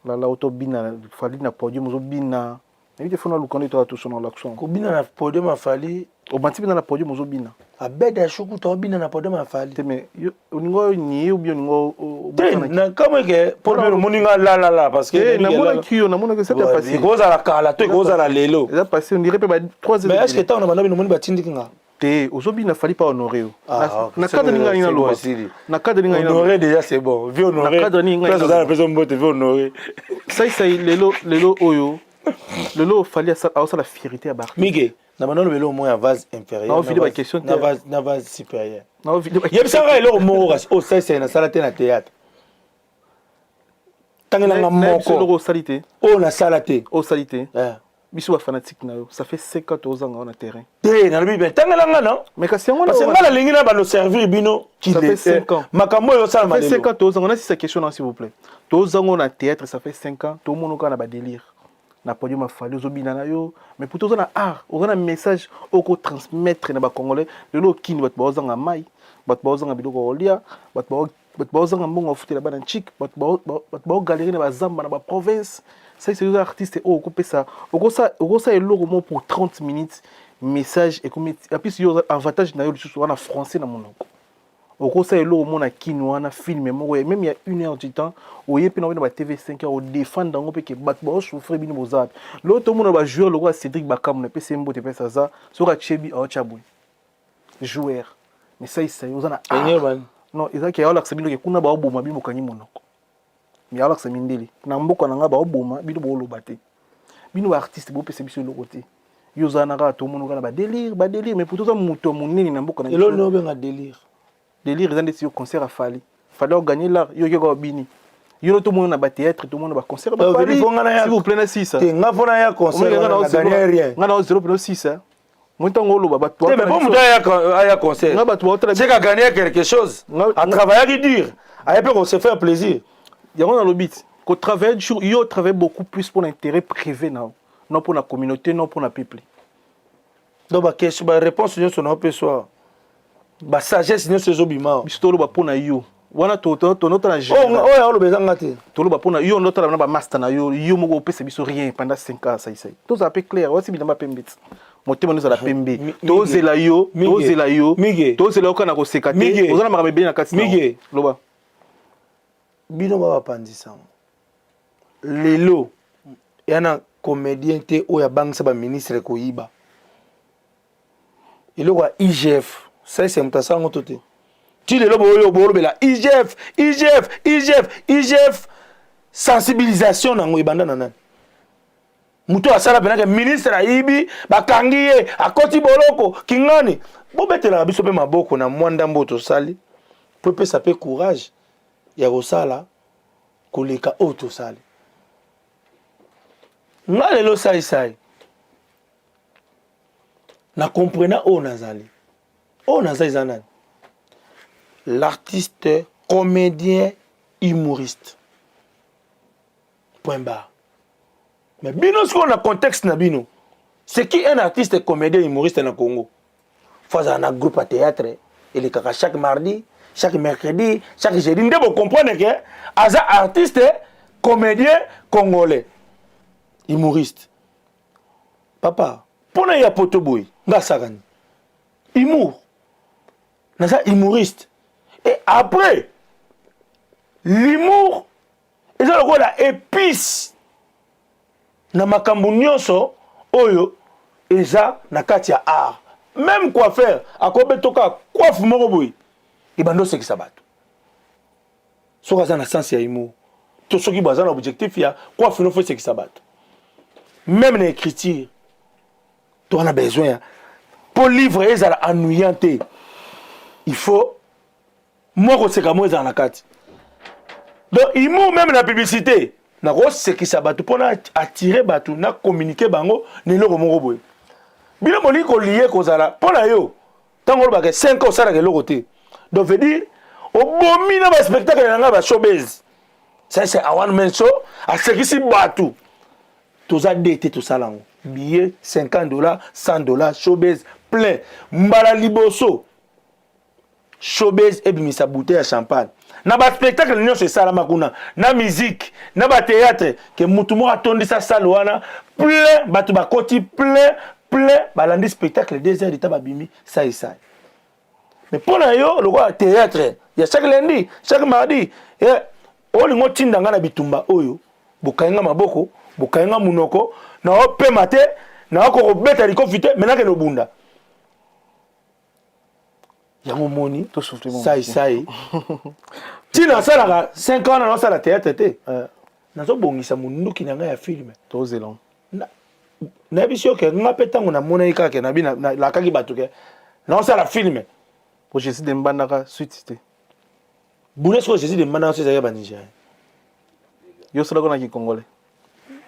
la autobina fali na produire ozobina et il faut na lukande to tout son l'action ko bina na produire ma fali o banti bina na produire ozobina abeda shuku to bina na produire ma fali mais uningo ni ou bien uningo na kama ke pour le moninga la parce que na mona kio na mona que ça t'a passé goza la kala to goza la lelo ça passé on dirait pas 3 mais est-ce que tu on a bana bino moni batindi kinga te ozobi na fali pas honorer na cadre ninga ina lo na cadre ninga ina honorer déjà c'est bon vieux honorer na cadre ninga ina la personne mbote vieux honorer ça lelo oyo lelo fali ça la fierté à bar mige na bano le mo ya vase inférieur na vase supérieur na vidéo yebisanga elo mo o ça c'est na sala te na théâtre tangela moko lelo salité o na sala te o salité biso ba fanatique na yo ça fait 50 ans on a terrain te na bibe tangela ngana mais kasi ngona parce que ngala lingi na bano servir bino qui ça fait 5 ans makambo yo sala malelo 50 ans on a si sa question s'il vous plaît tous ans on a théâtre ça fait 5 ans tout le monde on a ba délire na podium afali ozobina na yo mais pour tous on a art on a un message au ko transmettre na ba congolais lelo kini bat bazanga mai bat bazanga biloko olia bat bazanga mbongo futela bana chic bat galerie na ba zamba na ba province ça c'est des artistes au couper ça au ça est logo pour 30 minutes message et comme et puis il y a avantage na yo sur en français na monoko au ça est logo mon akino na film même il y a 1 heure du temps au yepi na ba TV5 au défendre dango pe ke bat ba souffrir bino bozat l'autre monde ba joueur logo Cédric Bakam na pe sembo te pe ça sur a chebi a chabwe joueur mais ça y ozana non ezaki ya la sabino ke kuna ba oboma bino kanyi monoko mais alors que c'est mindeli na mboka nanga ba oboma bino bo lobate bino artiste bo pese biso lokote yozana ka to mono kana ba délire mais pour tout ça muto munini na mboka na elo no benga délire ezande si concert a fallait gagner là yo ko bini yo to mono na ba théâtre to mono ba concert ba fallait s'il vous plaît na 6 te nga fona ya concert na gagner rien nga na 0.6 Montango lo ba toi mais bon ya concert nga ba toi c'est qu'à gagner quelque chose à travailler dur à peu on se faire plaisir. Il y a un lobby. Qu'on travaille il travaille beaucoup plus pour l'intérêt privé non pour la communauté non pour la peuple. Donc ba question ba réponse nous son peu soit ba sagesse nous ce zobima. Bisto lo ba pour na yo. Wana to notre na oh ya lo bezanga te. To lo ba pour na yo notre na ba master na yo mo pese biso rien pendant 5 ans ça. Tout ça peu clair. Wasi bidama pembit. Motema nous à la pembe. To zela yo kana ko sekate. Ozana makambe na kati. Mige. Loba. Bino ba pandisa lelo yana comédien te o ya bangsa ba ministre ko yiba ilo kwa IGF ça c'est mutasa ngoto te ti lelo bo bela IGF sensibilisation na ngoibanda na nani muto asala benaka ministre ayibi bakangiye akoti boloko kingani bo betela biso pe maboko na mwanda mboto sali po pe ça peut courage ya kosala koleka oto sali nga lelo sai na comprena o nazali zanani l'artiste comédien humoriste point barre mais bino ce qu'on a contexte na bino c'est qui un artiste comédien humoriste na Congo faza na groupe à théâtre et le kaka chaque mardi chaque mercredi, chaque jeudi, vous comprenez que Aza artiste, comédien congolais, humoriste. Papa, pour nous y a potoboy, ngasagani. Humour. Nasa humoriste. Et après l'humour, ils ont la épice. Na makambu nyonso oyo eza na kati ya art. Même quoi faire, akobe toka coiffe moko boy. Et bando c'est qui ça bat. So kaza na sens ya humour. To soki baza na objectif ya quoi fino faut c'est qui ça bat. Même na écriture. Tu en as besoin pour livre ezala ennuyante. Il faut moi ko seka mo ezala na kati. Donc humour même na publicité. Na ko c'est qui ça bat pour na attirer batu na communiquer bango ne loko moko boy. Bila moli ko lié ko zala pour na yo. Tango ba ke 5 ans sala ke loko te. Donc, veut dire, au bon milieu de spectacle, il y a un showbiz. Ça, c'est un one-man show. À ce qui s'y bat tout. Tout ça, tout ça, là. Billets, $50, $100, showbiz, plein. Mbala liboso. Showbiz, et puis, sa bouteille à champagne. Na ba spectacle, c'est ça, la makuna. Na musique, na ba théâtre, que moutumo a tondi sa salouana. Plein, batu ba koti, plein. Balandi spectacle, 2 heures de tababimi, ça et ça. Mais pour nous, le théâtre, il y a chaque lundi, chaque mardi, on a tinda ngana bitumba oyo, bukainga maboko, bukainga munoko, na ope mate, na oko beta liko fite, menake no bunda. yango moni to souffler mon sai tina sala 5 ans na sala théâtre té nazo bongisa munduki na nga ya film to zelan na biso ke nga petango na mona ikaka na bi na la kaki batuke na sala film pour Jésus de Mbandaka suite Boulesko Jésus de Mbandaka c'est ya banija yo sala kona ki congolais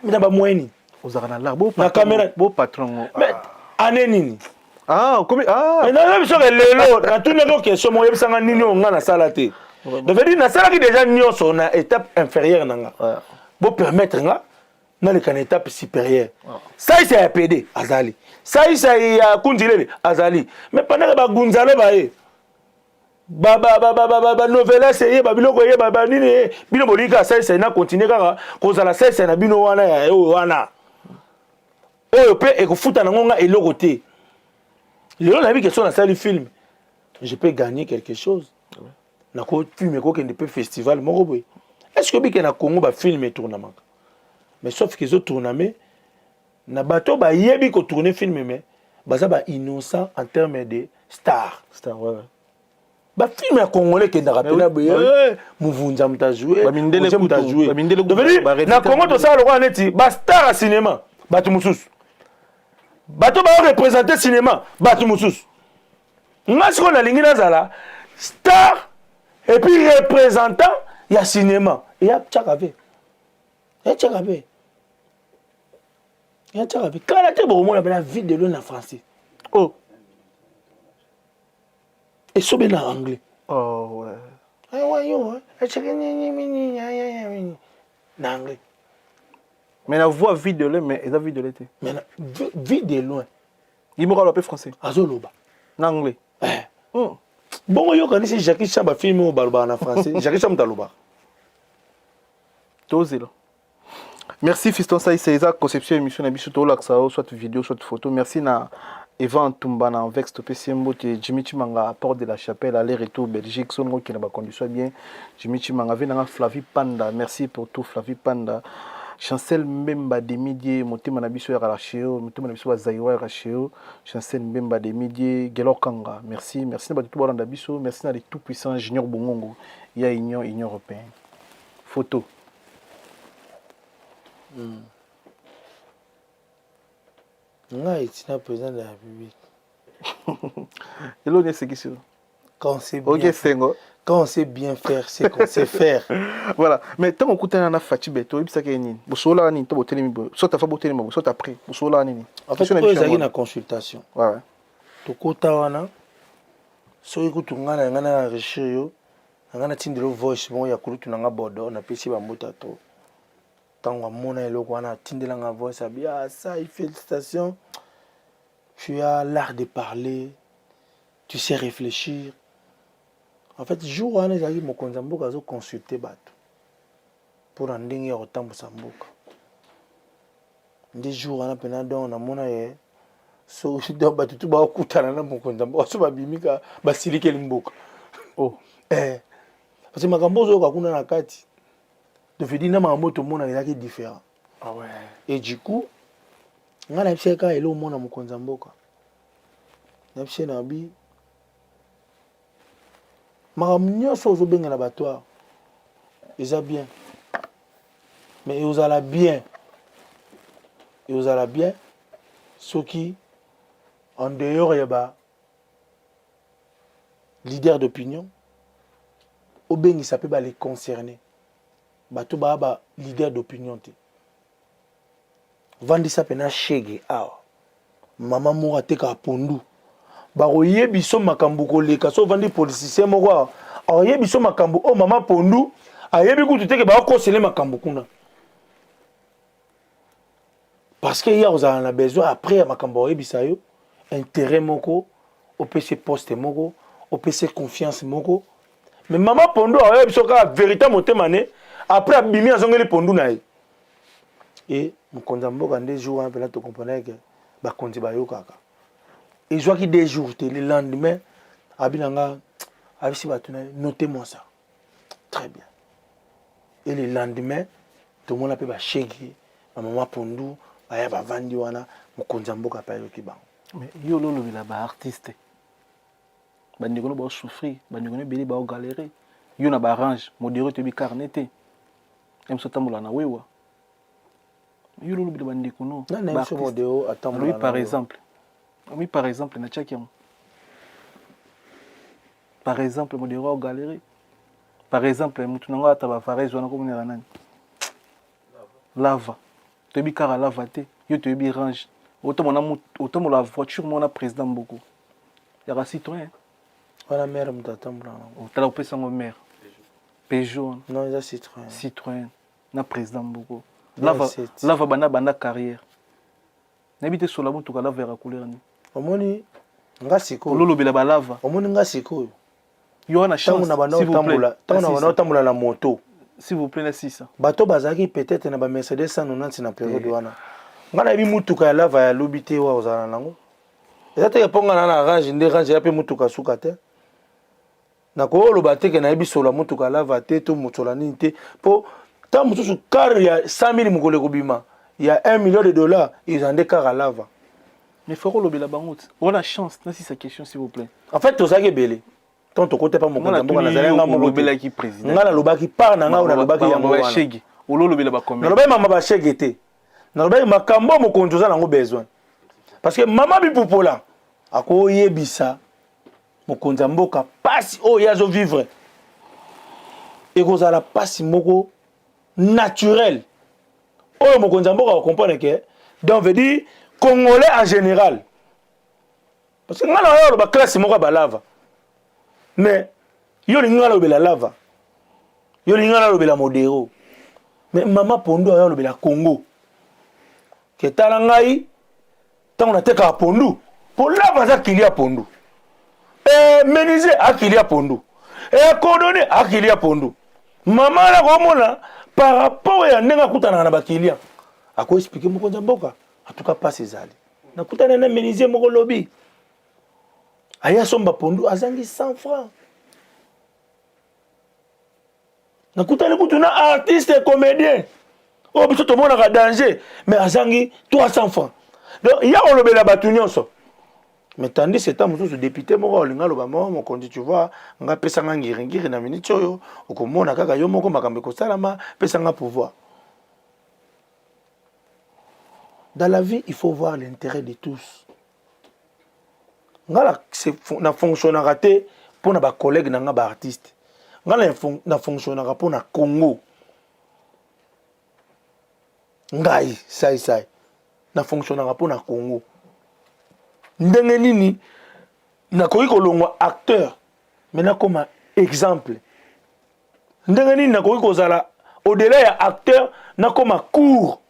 mina ba moyeni ozaka na beau caméra beau patron mais anenini comme mais na biso ke lelo na tout ne question mo yebisanga nini on nga na sala te de veut dire na sala ki déjà nyonso na étape inférieure nanga bo permettre nga na le kan étape supérieure ça c'est un PD azali ça c'est ya kunjilele azali mais pendant que ba gunzalo ba novela c'est ba biloko ba nini bino bolika ça c'est na continuer kaka kozala ça c'est na bino wana ya wana oyo pe ekofuta nango nga eloko te lelo na bi question na sali film je peux gagner quelque chose na ko film ko kende pe festival moko boy est-ce que bi ke na Congo ba film tournament mais sauf qu'ils ont tourné na bato ba yebi ko tourner film mais baza ba innocent en termes de star ouais ba film ya congolais ke ndaka pena boye muvunja mta jouer mta jouer na Congo to ça lokwa neti ba star à cinéma bato mususu bato ba représenter cinéma bato mususu ngasi ko na lingi nazala star et puis représentant ya cinéma et ya tchakavé quand la tête on a la vie de l'un en français et sobe na anglais oh ouais ouais yo na anglais mais la voix vide de l'homme mais elle a vide de l'été mais vide de loin il me parle français azoloba en anglais bon yo kanisi Jackie Chan ba film au balba en français Jackie Chan mtaloba tozela. Merci Fiston Saï César conception émission na biso to laksa soit vidéo soit photo merci na Eva Ntumba na Vex to PCMbo te Jimmy Chimanga porte de la Chapelle aller retour Belgique songo qui na ba condition bien Jimmy Chimanga venanga Flavie Panda merci pour tout Flavie Panda Chancel Mbemba de Midie motema na biso ya Racheo motema na biso wa Zaiwa Racheo Chancel Mbemba de Midie Gelo Kanga merci na ba tout bolanda biso merci na les tout puissants Junior Bongongo ya Union européenne photo nga itina président de la République Hello c'est qui quand c'est bien sait bien faire c'est qu'on sait faire voilà mais tant on coûte na Fati Beto ibisa ke nini bosola nini to botelemi bo so ta fa botelemi bo so ta après bosola nini en fait on est na consultation ouais to kota wana so ikutungana ngana recherche yo ngana tindelo voice mo ya kulutu nga bodo na pesi ba mbuta to tango mona eloko wana tindela nga voice abia ça félicitations tu as l'art de parler tu sais réfléchir en fait jour wana ezaki mokonzi mboka azo consulter bato pour ndenge ya kotambusa mboka ndi jour wana pena donc na mona ye so bato tu ba kutana na mokonzi mboka so babimika basilikeli mboka parce que makambo zo kakuna na kati de fait na makambo to mona ezaki différent ouais et du coup nga na pseka elo mona mokonzi mboka na pseka na bi makambo nyonso ozobengela bato eza bien mais ozala bien soki en dehors ya ba leader d'opinion obengisa pe ba les concernés bato ba leader d'opinion te vandisa pena shege awa mama moko ateka pondu bakoyebi so makambo koleka so vandi politicien moko ayebi so makambo o mama pondu ayebi kutu teke bakosele makambo kuna parce que ya ozala na besoin après ya makambo oyebisa yo intérêt moko opesi poste moko opesi confiance moko mais mama pondu ayebi so ka vérité motema ne après abimi azongeli pondu na ye et mokonzi mboka nde jour wana pena to comprendre que bakonzi bayokaka et je vois qu'il des jours le lendemain abinanga abisi batuna notez-moi ça très bien et le lendemain tout le monde appelle ba shege mama pondu aya ba vandi wana mokonzi mboka pa yoki bango mais yo lolo bila ba artiste bandeko no ba souffrir bandeko no belé ba galérer yo na ba range modéré te bi carnete em so tambola na wewa yo lolu bi bandeko no ba so modéro atambola par exemple oui par exemple na tchakiam par exemple modéré au galérer par exemple mutu nanga ata ba farez wana ko munera nani lava te bi kara lava te yo te bi range autant la voiture mon président beaucoup il y a citoyen voilà mère mutatambola tala opesa ngo maire Peugeot non il y a citoyen na président beaucoup lava bana carrière n'habite sur la moto kala vers couleur ni omoni nga siko lolo bela ba lava omoni nga siko yo na chance s'il vous plaît tango na tambola la moto s'il vous plaît na 600 bato bazaki peut-être na ba Mercedes 190 na période wana nga na bi mutuka ya lava ya lobité wa ozana nango ezate ya ponga na range nde range ya pe mutuka suka te na ko lo bateke na bi sola mutuka lava te to mutola nini te po ta mutusu car ya 100 000 mukole kobima il y a $1 million ils ont des car à lava mais faut le bela bangout on a chance na si sa question s'il vous plaît en fait to saki belé ton to côté pas mon compte na zalenga mo bela ki président ngala lobaki par na nga na lobaki ya mo shege ololo bela ba combien na lobaki mama ba shege te na lobaki makambo mo konjoza nango besoin parce que mama bipupola ako yebisa mo konza mboka pasi o yazo vivre et ko la pasi moko naturel oh mo konza mboka comprendre que donc veut dire congolais en général parce que ngala yo ba classe moko ba lava mais yo lingala obela lava yo lingala obela modéro mais mama pondo yo obela Congo ke tala ngai tango na teka pondu pour lava za kilia pondu menuisier akilia pondu cordonnier akilia pondu mama la komona par rapport ya ndenga kutana na bakilia ako expliquer moko mboka en tout cas pas ezali na kutana na menuisier moko lobi aya somba pondu azangi 100 francs na kutana kutuna artiste et comédien oh biso to mona ka danger mais azangi 300 francs donc ya olobela batu nyonso mais tandis c'est temps mususu député moko olinga loba mon kondi tu vois nga pesa nga ngiri na minute oyo okomona kaka yo moko makambe ko salama pesa nga pouvoir. Dans la vie il faut voir l'intérêt de tous. Nga na fonctionnera te pour na ba collègue na nga ba artiste. Nga na fonctionnera pour na Congo. Ngai sai na fonctionnera pour na Congo. Ndenge nini nakoki kolongwa acteur maintenant comme exemple ndenge nini nakoki kozala au-delà ya acteur na comme cours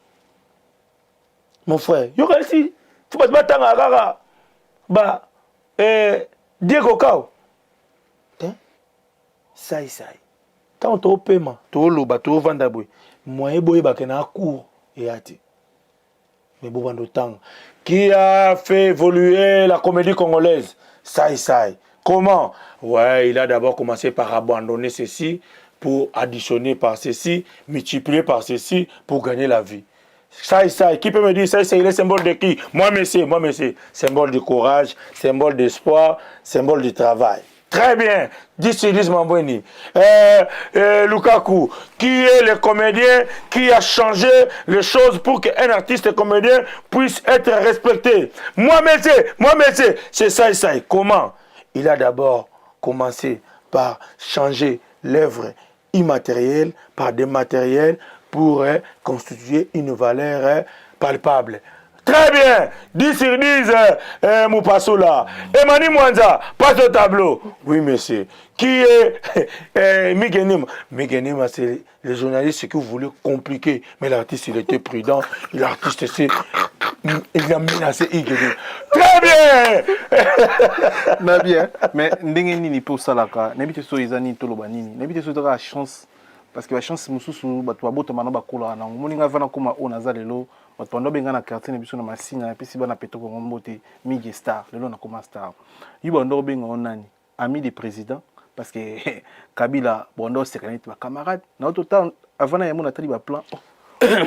mon frère yo kasi tu pas batanga kaka ba Diego Kao sai tant to paiement to loba to vanda boy moyen boy ba kana cours et ati mais Bobando Tang, qui a fait évoluer la comédie congolaise. Sai. Comment? Ouais, il a d'abord commencé par abandonner ceci pour additionner par ceci, multiplier par ceci pour gagner la vie. Sai. Qui peut me dire ça, il est symbole de qui? Moi, monsieur. Symbole de courage, symbole d'espoir, symbole de travail. Très bien. 10 sur 10, Mamboueni. Lukaku, qui est le comédien qui a changé les choses pour qu'un artiste et comédien puisse être respecté. Moi, monsieur, c'est ça. Comment? Il a d'abord commencé par changer l'œuvre immatérielle par des matériels pour constituer une valeur palpable. Très bien, 10 sur 10, Moupasoula. Emani Mwanza, passe au tableau. Oui, monsieur. Qui est Migenima? Migenima, c'est les journalistes qui voulaient compliquer. Mais l'artiste, il était prudent. L'artiste, il a menacé Igenima. Très bien. Bien. Mais ndenge nini pour ça là, n'habite sur les années toloba nini. N'habite sur la chance. Parce que la chance, mususu, batu aboto mana bakola na ngomoninga vana kuma onaza lelo. Pendant benga na quartier na biso na masina na pesi bana peto ko mbote migi star lelo na koma star yibondo benga onani ami des présidents parce que Kabila bondo sekane ba camarade na total avant na yamona tali ba plan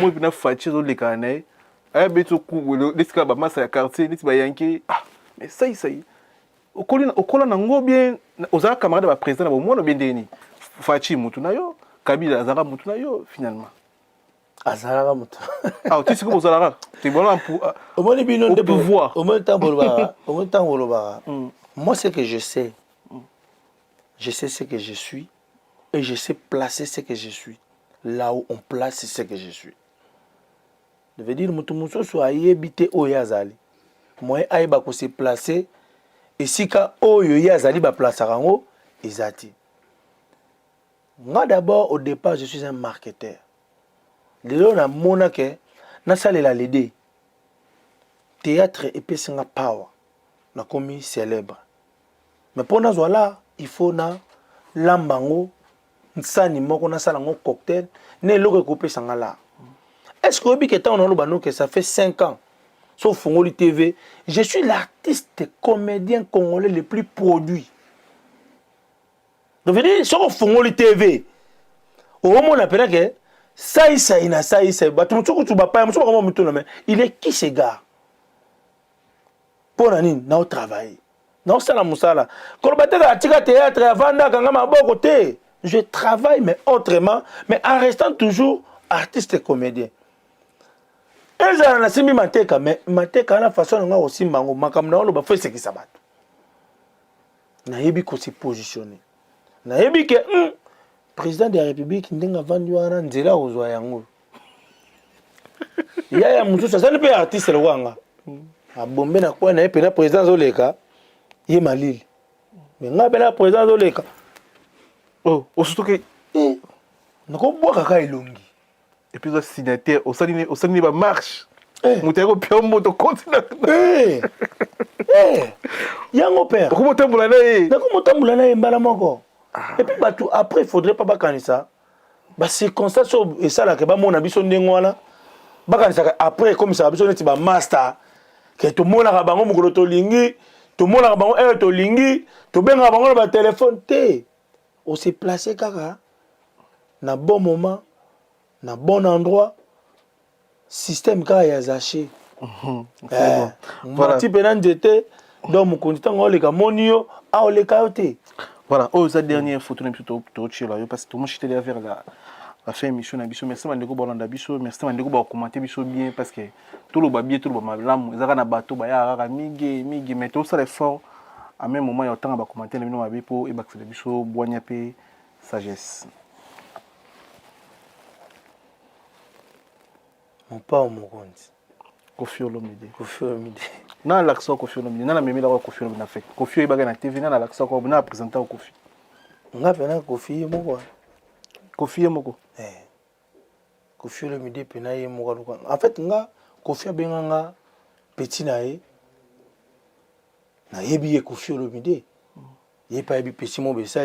mo bina fachi zo lekane beto ku le diska ba masa ya quartier niti ba yanki mais ça okola nango bien ozala camarade ba président ba mwana bien deni Fachi mutu na yo Kabila azala mutu na yo finalement azalaka mutu ah tu sais que ozala tu bon au pouvoir au même temps moi c'est que je sais ce que je suis et je sais placer ce que je suis là où on place ce que je suis. Je veux dire mutu musoso ayebite oyazali moi ayeba ko se placer et si ka oyo yazali ba place rango ezati. Moi d'abord au départ je suis un marketeur. Lelo na mona ke na salela l'idée théâtre et puis singa power na komi célèbre. Mais pour na zoala il faut na lambango nsani moko na salango cocktail ne loko couper sangala. Est-ce que obi ketan on a que ça fait 5 ans sauf Fongoli TV, je suis l'artiste comédien congolais le plus produit. Donc, je veux dire, sur Fongoli TV, au moment où on appelle que ça, il est qui ce gars? Pour nous, nous travaillons. Nous sommes là. Quand on a théâtre, je travaille, mais autrement, mais en restant toujours artiste comédien. Ezala na simi mateka mais mateka na façon nga aussi mango makamna lo ba fait ce qui sabat. Na yebi ko se positionner. Na yebi que président de la République ndenga vandu wana nzela ozwa yango. Ya mutu ça ne peut artiste le wanga. Abombe na kwa na yepe na président zoleka ye malili. Mais nga bela président zoleka. Oh, surtout que nako bwa kaka ilongi. Et puis, le signataire, au sein ba marche. Moutero piombo to continue. Yango père. Comment tambula na ye? Comment tambula na ye mbala moko. Et puis après il faudrait pas bakanisa. Ba circonstance et ça là que ba mona biso ndengo wana. Bakanisa après comme ça biso neti ba master que tout mona ka bango mukolo to lingi, tout mona ka bango to lingi, to benga bango ba téléphone té. On s'est placé kaka na bon moment. Na bon endroit système ka ya zaché voilà type nan jete donc mon conducteur ngole ka monio a ole kaote voilà oh cette dernière photo na plutôt là parce que tout le monde était vers la fin émission na biso merci mandeko bolanda biso merci mandeko ba commenter biso bien parce que tout le babier tout le malamu ezaka na bato ba ya rara migi mais tout ça l'effort à même moment il y a temps ba commenter na bino mabe po e ba kfela biso boanya pe sagesse. Mon père mon compte. Kofi Olomide. Kofi Olomide. Na l'accent Kofi Olomide. Na la memi la Kofi Olomide na fait. Kofi e baga na TV na l'accent ko na présenter Kofi. Nga pena Kofi moko. Kofi moko. Kofi Olomide pena ye moko. En fait nga Kofi benga nga petit na ye. Na yebi ye Kofi Olomide. Ye pa yebi petit mo be ça.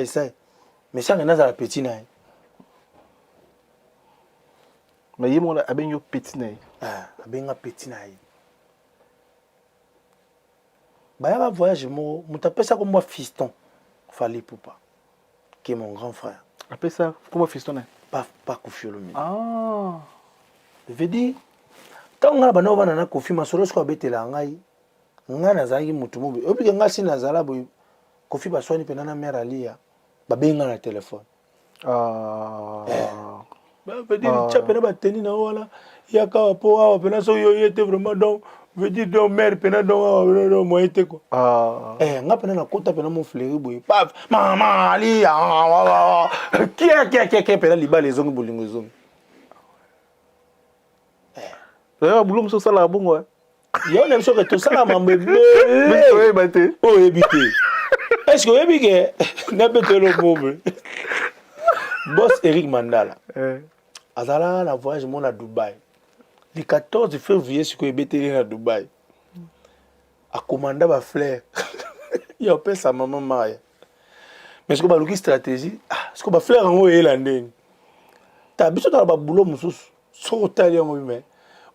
Mais ça na za petit na ye. Mais il y a un petit naï. Un petit naï. Il y a un voyage, je t'appelle ça comme moi fiston. Fallait pour pas. Qui est mon grand frère. Appelle ça comme fiston. Pas Kofi Olomide. Ah. Je veux dire, tant que nous avons Kofi, ma solo soit bête là, nga nazaki mutu mobe. Et puis nga si nazala boy Kofi baswani pe na mère alia. Ba benga na téléphone. Ah. Veut dire tchapena ba teni na wala yaka po awa pena so yo yete vraiment donc veut dire donc mère pena donc moi était quoi nga pena na kota pena mon fleury boy paf maman ali qui pena liba les ongles bolingo zong là boulot so sala bongo yo nem so que tout ça ma bébé mais baté oh éviter est-ce que éviter na betelo bombe boss Eric Mandala azala na voyage mon à Dubaï le 14 février ce que ebeteli na Dubaï a commandé ba fleur il a appelé sa maman Maya mais ce que ba luki stratégie ce que ba fleur ngo elandeni ta biso ta ba boulot mususu so tali ngo mais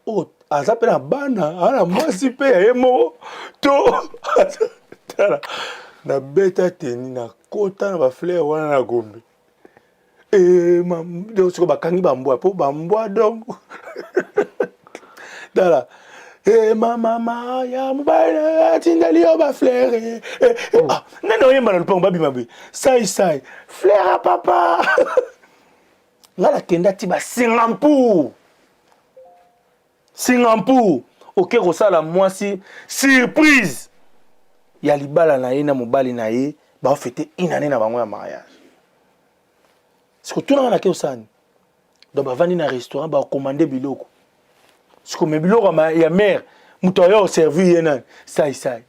oh azape na bana ana mwasi pe ya mo to tala na beta teni na kota na ba fleur wana na Gombe. Donc, c'est bakangi bamboa pour bamboa donc. Dala, Eh mama ya mobile tindali yo ba fleur. Ah, nana oyemba na lupango babi mabe. Sai fleur à papa. Ngala kenda ti ba Singapour. OK kosala mwasi surprise. Ya libala na ye na mobali na ye ba fêter une année na bango ya mariage. Siko tuna na ke osani. Donc ba vandi na restaurant ba commander biloko. Siko me biloko ya mère muto yo servi yena sai.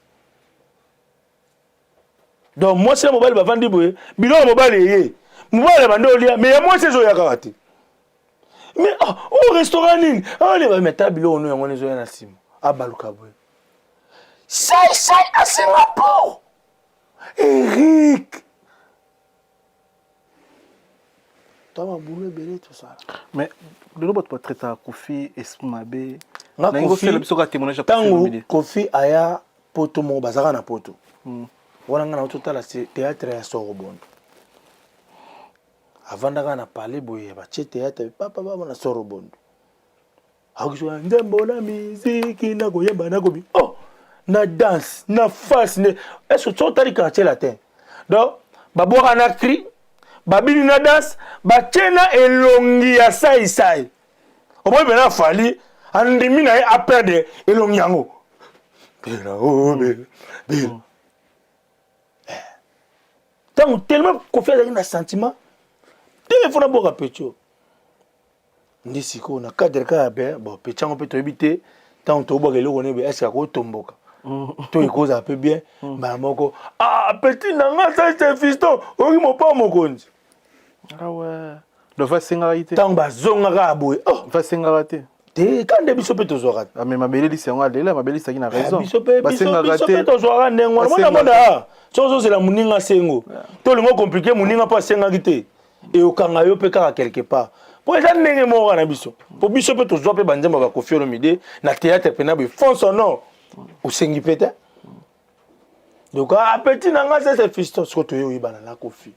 Donc moi c'est mobile ba vandi boye biloko mobile ye. Mobile bande olia mais ya moi c'est zo ya kawati. Mais au restaurant nini? Ah les ba meta biloko no yango nezo ya na sima. Abaluka boye. Sai à Singapour. Eric. Tama boulot belé tout ça. Mais de l'autre pas traiter à Kofi Esmabe. Na Kofi Kofi aya poto mo bazaka na poto. Wana ngana ototala théâtre ya Sorobondo. Avant d'aller na parler boye ba théâtre papa na Sorobondo. Akujwa ndembo na musique na koyemba na kobi. Oh, na danse, na face ne. Est-ce que tu as dit quartier latin? Donc, babora na cri, babini na danse, ba tena elongi ya sai. Au moins ben fali, andimi na a perdre elongi yango. Bela. Tant tellement confiance dans un sentiment. Téléphone à boka pecho. Ndi siko na cadre ka be bon pechango pe to ebité tant to boka eloko ne be est-ce que ko tomboka. Tout est cause un peu bien. Bah, moko. Ah, petit nanga, ça c'est fiston. Oui, mon pas mon compte. Ah ouais. Le va singarité. Tant bas zonga aboué. Oh, va singarité. T'es quand des bisopes to zorat. Ah mais ma belle c'est moi là, ma belle c'est qui n'a raison. Bisopes to zorat nengo. Moi na chose c'est la muninga sengo. Tout le monde compliqué muninga pas singalité. Et au kangayo pe kaka quelque part. Pour ça ndenge mo na biso. Pour bisopes to zope banzemba ba Koffi Olomide na théâtre pena be fond son nom. Ou sengi peta. Donc à petit nanga c'est fiston ce que tu yo ibana na Koffi.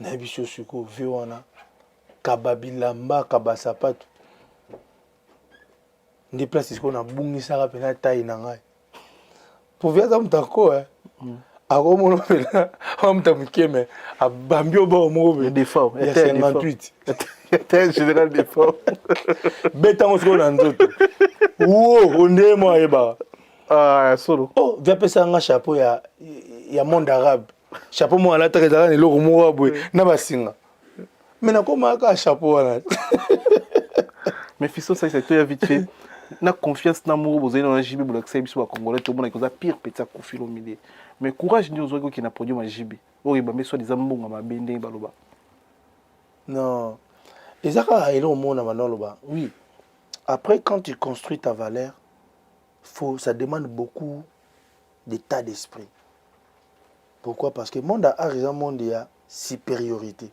Na biso suko viwana kababilamba kabasapatu. Ndi place isko na bungisa ka pena taille nanga. Pour via ça mutako ako mono pena amta mukeme abambio ba mo be défaut était 58. Était général défaut. Betango sko na nzoto. Oh, onde mo ayeba. Ah, solo. Oh, via pesa nga chapeau ya monde arabe. Chapeau mo ala takezala ni loko mo abwe na basinga. Mais na koma ka chapeau wana. Mais fiso ça c'est tout vite fait. Na confiance na mo bozali na JB Black biso ba congolais tout monde koza pire petit Koffi Olomide. Mais courage ni ozo qui na produit ma JB. Oyi ba meso des ambonga mabende baloba. Non. Ezaka elo mona manoloba. Oui. Après, quand tu construis ta valeur, ça demande beaucoup d'état d'esprit. Pourquoi? Parce que le monde a raison, le monde a supériorité.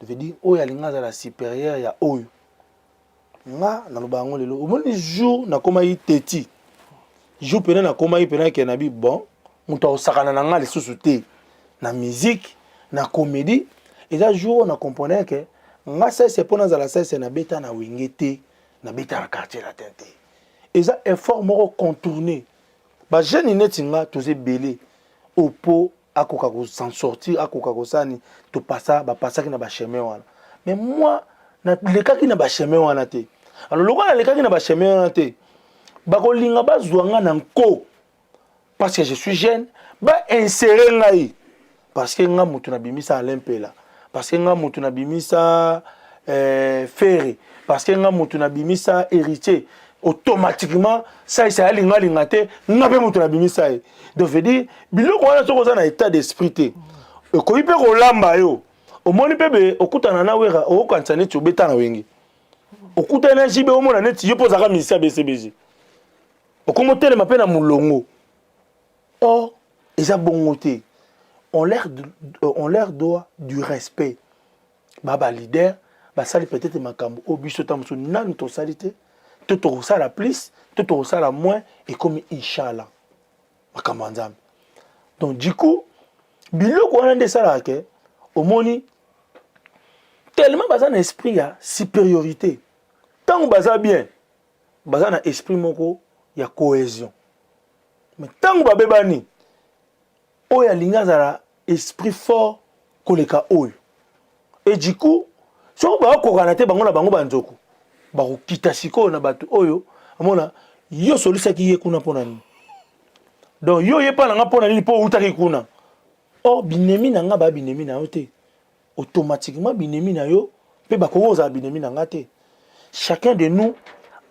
Je veux dire, oh, il y a la supérieure, il y a oh. Nga, na lo bango lelo. Au moins les jours, na koma yi teti. Jour pena na koma yi pena ke na bi bon. Muta osakana na nga les sous-soutés. Na musique, na comédie. Et là, jour, on a compris que nga c'est pour nous à la c'est na beta na wingete. Na beta na quartier la tente. Et ça effort moko contourné. Ba jeune inetinga tous belé au pot akoka ko s'en sortir akoka ko sani to passa ba passa ki na ba chemin wana. Mais moi na leka ki na ba chemin wana te. Alors lokala leka ki na ba chemin wana te. Ba ko linga ba zwanga na nko. Parce que je suis jeune, ba insérer ngai. Parce que nga mutu na bimisa alempela. Parce que nga mutu na bimisa ferré. Parce que nga mutu na bimisa héritier. Automatiquement ça c'est alinga lingate ngabe mutu na bimisa. Donc veut dire biloko wana soko za na état d'esprit te. Ko ipe ko lamba yo. O moni pebe okutana na wera o kanisa neti obeta na wengi. Okutana jibe o mona neti yo pozaka misa BCBG. Okomotele mape na mulongo. Or, ils ont bon côté. On leur doit du respect. Baba leader, bah ça peut-être makambo. Au but de tamso nan to salité, tout au ça la plus, tout au ça la moins et comme inchallah. Makamandam. Donc du coup, bilo ko ande ça là que au moni tellement bazan esprit à supériorité. Tant baza bien. baza na esprit moko ya cohésion. Mais tant que babebani oyo alingi azala esprit fort koleka oyo. Et du coup, soki bakokana te bango na bango banzoko bakokita sikoyo na bato oyo amona yo solisaki ye kuna mpona nini. Donc yo ye pa nanga mpona nini mpo outaki kuna. Or binemi na nga ba binemi na yo te. Automatiquement binemi na yo pe bakoko ozala binemi na nga te. Chacun de nous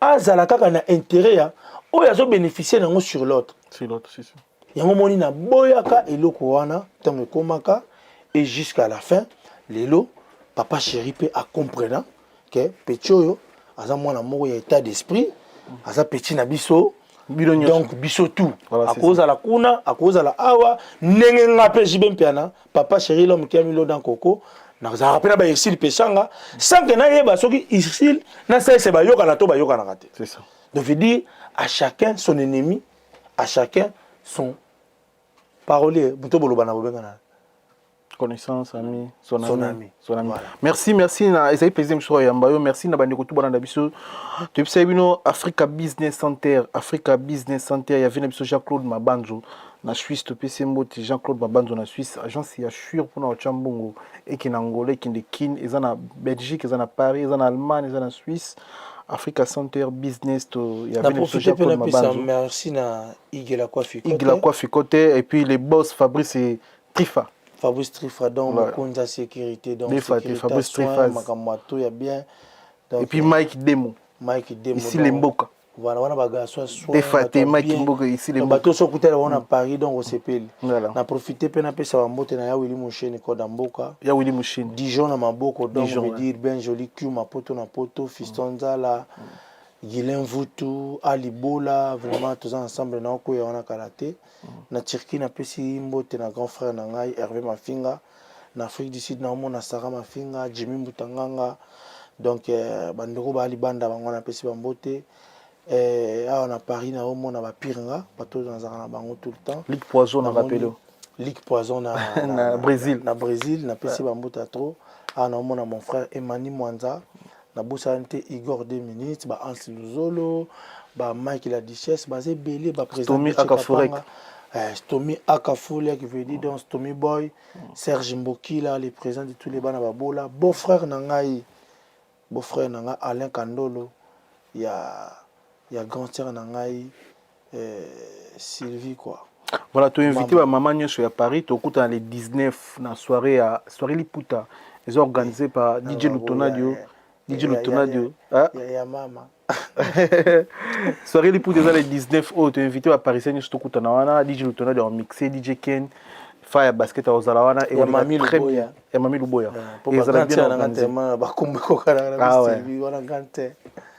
azala kaka na intérêt ya oyo azo bénéficier nango sur l'autre. Sur l'autre, c'est sûr. Yango moni na boyaka eloko wana ntango ekomaka et jusqu'à la fin lelo papa chéri pe a comprenant que petit oyo aza mwana moko ya état d'esprit aza petit na biso. Donc biso tout voilà, à cause à la kuna à cause à la awa ndenge nga pe jibe mpiana papa chéri l'homme qui a mis l'eau dans coco na za rappela ba isil pesanga sans que na yeba soki isil na c'est ba yoka na to ba yoka na raté. C'est ça. Donc veut dire à chacun son ennemi, à chacun son parolier. Buto boloba na bobenga. Connaissance, ami, son ami. Voilà. Merci na ezali plaisir mso yambayo. Merci na bande kutu bana biso. Tu sais bino Africa Business Center, il y avait na biso Jean-Claude Mabanzo na Suisse to PC Mbote Jean-Claude Mabanzo na Suisse, agence ya Assure pour na Chambongo et qui na Angola et qui de Kin, et na Belgique, et na Paris, et na Allemagne, et na Suisse. Africa Center Business to il y avait na biso Jean-Claude Mabanzo. Merci na Igela Kwafikote. Igela Kwafikote et puis les boss Fabrice et Trifa. Fabrice Trifa donc Konza sécurité donc Fabrice Trifa Makamato ya bien donc, et puis Mike Demo ici les Mboka voilà wana baga soit Mike Mboka ici les Mboka bato so kutela wana Paris donc osepeli na profiter pe na pesa ba mbote na ya Willy Musheni ko da Mboka ya Willy Musheni Dijon na maboko donc veut dire ben joli Q mapoto na poto Fiston Zala Guilain Vutu Ali Bola vraiment tous ensemble na ko ya wana karaté na Turquie na pesi mbote na grand frère na ngai Hervé Mafinga na Afrique du Sud na mona Sarah Mafinga Jimmy Mbutanganga donc bandeko ba libanda bango na pesi ba mbote a na Paris na mona ba Piringa bato na zana bango tout le temps Ligue Poison na rappelé Ligue Poison na na Brésil na pesi ba mbote trop a na mona mon frère Emani Mwanza na Boussante Igor 2 minutes ba Hans Luzolo ba Mike la Duchesse ba Zebele ba président Stomy Akaforek Stomy Akafoulek qui veut dire donc Stomy Boy Serge Mboki là les présents de tous les bana babola beau-frère nangai Alain Kandolo il y a grand-sœur nangai Sylvie quoi. Voilà, tu as invité ma maman à Paris, tu as dans les 19 na soirée Liputa, ils ont organisé par DJ Lutonadio. DJ Lutonadio. Ya mama. Soirée Liputa dans les 19 tu as invité à Paris, tu as DJ Lutonadio en mixé, DJ Ken, Fire Basket à Ozalawana et Mami Luboya. Et Mami Luboya. Et ça a bien organisé. Ah ouais.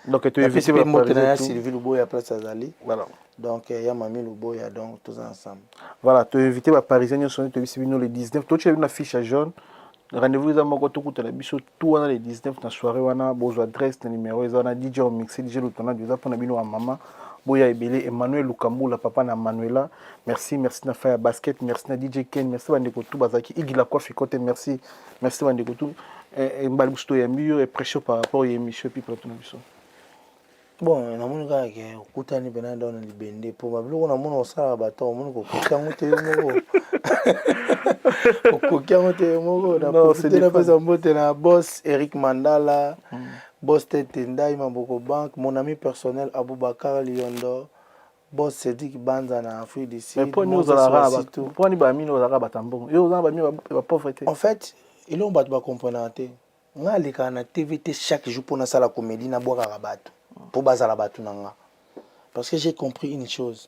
Donc tu as invité à Paris. Sylvie Luboya place Azali. Voilà. Donc il y a Mami Luboya donc tous ensemble. Voilà, tu as invité à Parisien tu as vu les 19. Toi tu as une affiche à jaune. Rendez-vous les amours tout à la biso tout les 19 dans soirée wana besoin adresse numéro ils ont DJ mixé DJ Lutonadio ça pour na bino à maman. Boya Ebele, Emmanuel Lukambula, papa na Manuela. Merci na Fire Basket, merci na DJ Ken, merci Bandeko tout Bazaki, Igila Kwafikote, merci Bandeko tout. Et Mbalbusto ya mieux et prêché par rapport à l'émission puis pour tout le monde. Bon, na moni ka ke okutani pena dans libende pour bablo na mona osala bato moni ko kutango te moko. Okokiango te moko na profiter na pesa mbote na boss Eric Mandala. Boss Tendai Maboko Bank, mon ami personnel Aboubakar Lyondo, boss Cédric Banza na Afrique du Sud. Mais pour nous arabes, pour nous bami nos arabes tambon. Yo za bami ba pauvreté. En fait, ils ont battu ba comprendre té. Nga leka na TVT chaque jour pour na sala comédie na boka rabato. Pour bazala batu nanga. Parce que j'ai compris une chose.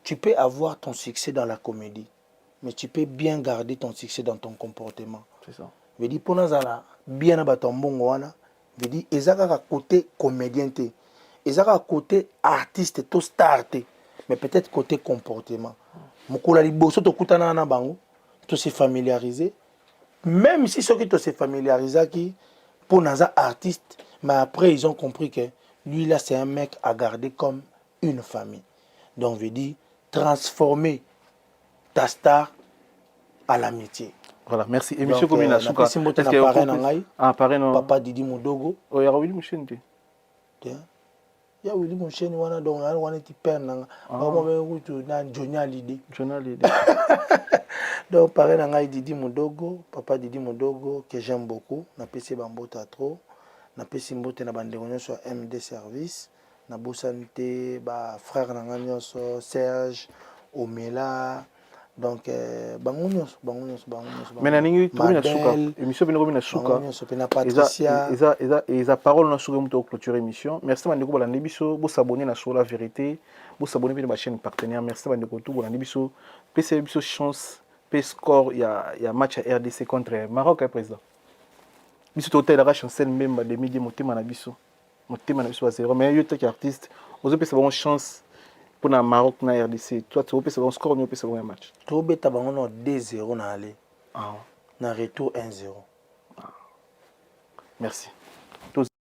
Tu peux avoir ton succès dans la comédie, mais tu peux bien garder ton succès dans ton comportement. C'est ça. Veut dire pour na sala bien na batambongo wana. Je dis, ils ont un côté comédien, ils ont un côté artiste, tout star, mais peut-être côté comportement. Moukoula liboso to kutana na bango, to se familiariser. Même si ceux qui se familiarisent qui pour naza artiste, mais après ils ont compris que lui là c'est un mec à garder comme une famille. Donc je dis transformer ta star à l'amitié. Voilà, merci. Et monsieur Komina Souka, est-ce que pareil non. Papa Didi Modogo. Oh, il y a Willy Mouchenti. Il ya Willy mon chien wana donc wana ti père nanga vraiment ben route na Johnny Hallyday donc pareil nanga Didi Modogo papa Didi Modogo que j'aime beaucoup na PC bambota trop na PC mbote na bandeko nyonso MD service na bosante ba frère nanga nyonso Serge Omela donc bango nyonso mais na ningi to na suka émission bino na suka na Patricia eza parole na suka muto clôturer émission merci bandeko bolanda biso bo s'abonner na sur la vérité bo s'abonner bino ba chaîne partenaire merci bandeko tout bolanda biso PC biso chance P score il y a match à RDC contre Maroc à président biso total la chancel même de midi motema na biso ba zéro mais yo tek artiste ozo pesa bon chance pour na Maroc na RDC toi tu pesa bon score ni pesa bon match to beta bango no 2-0 na aller na retour 1-0 merci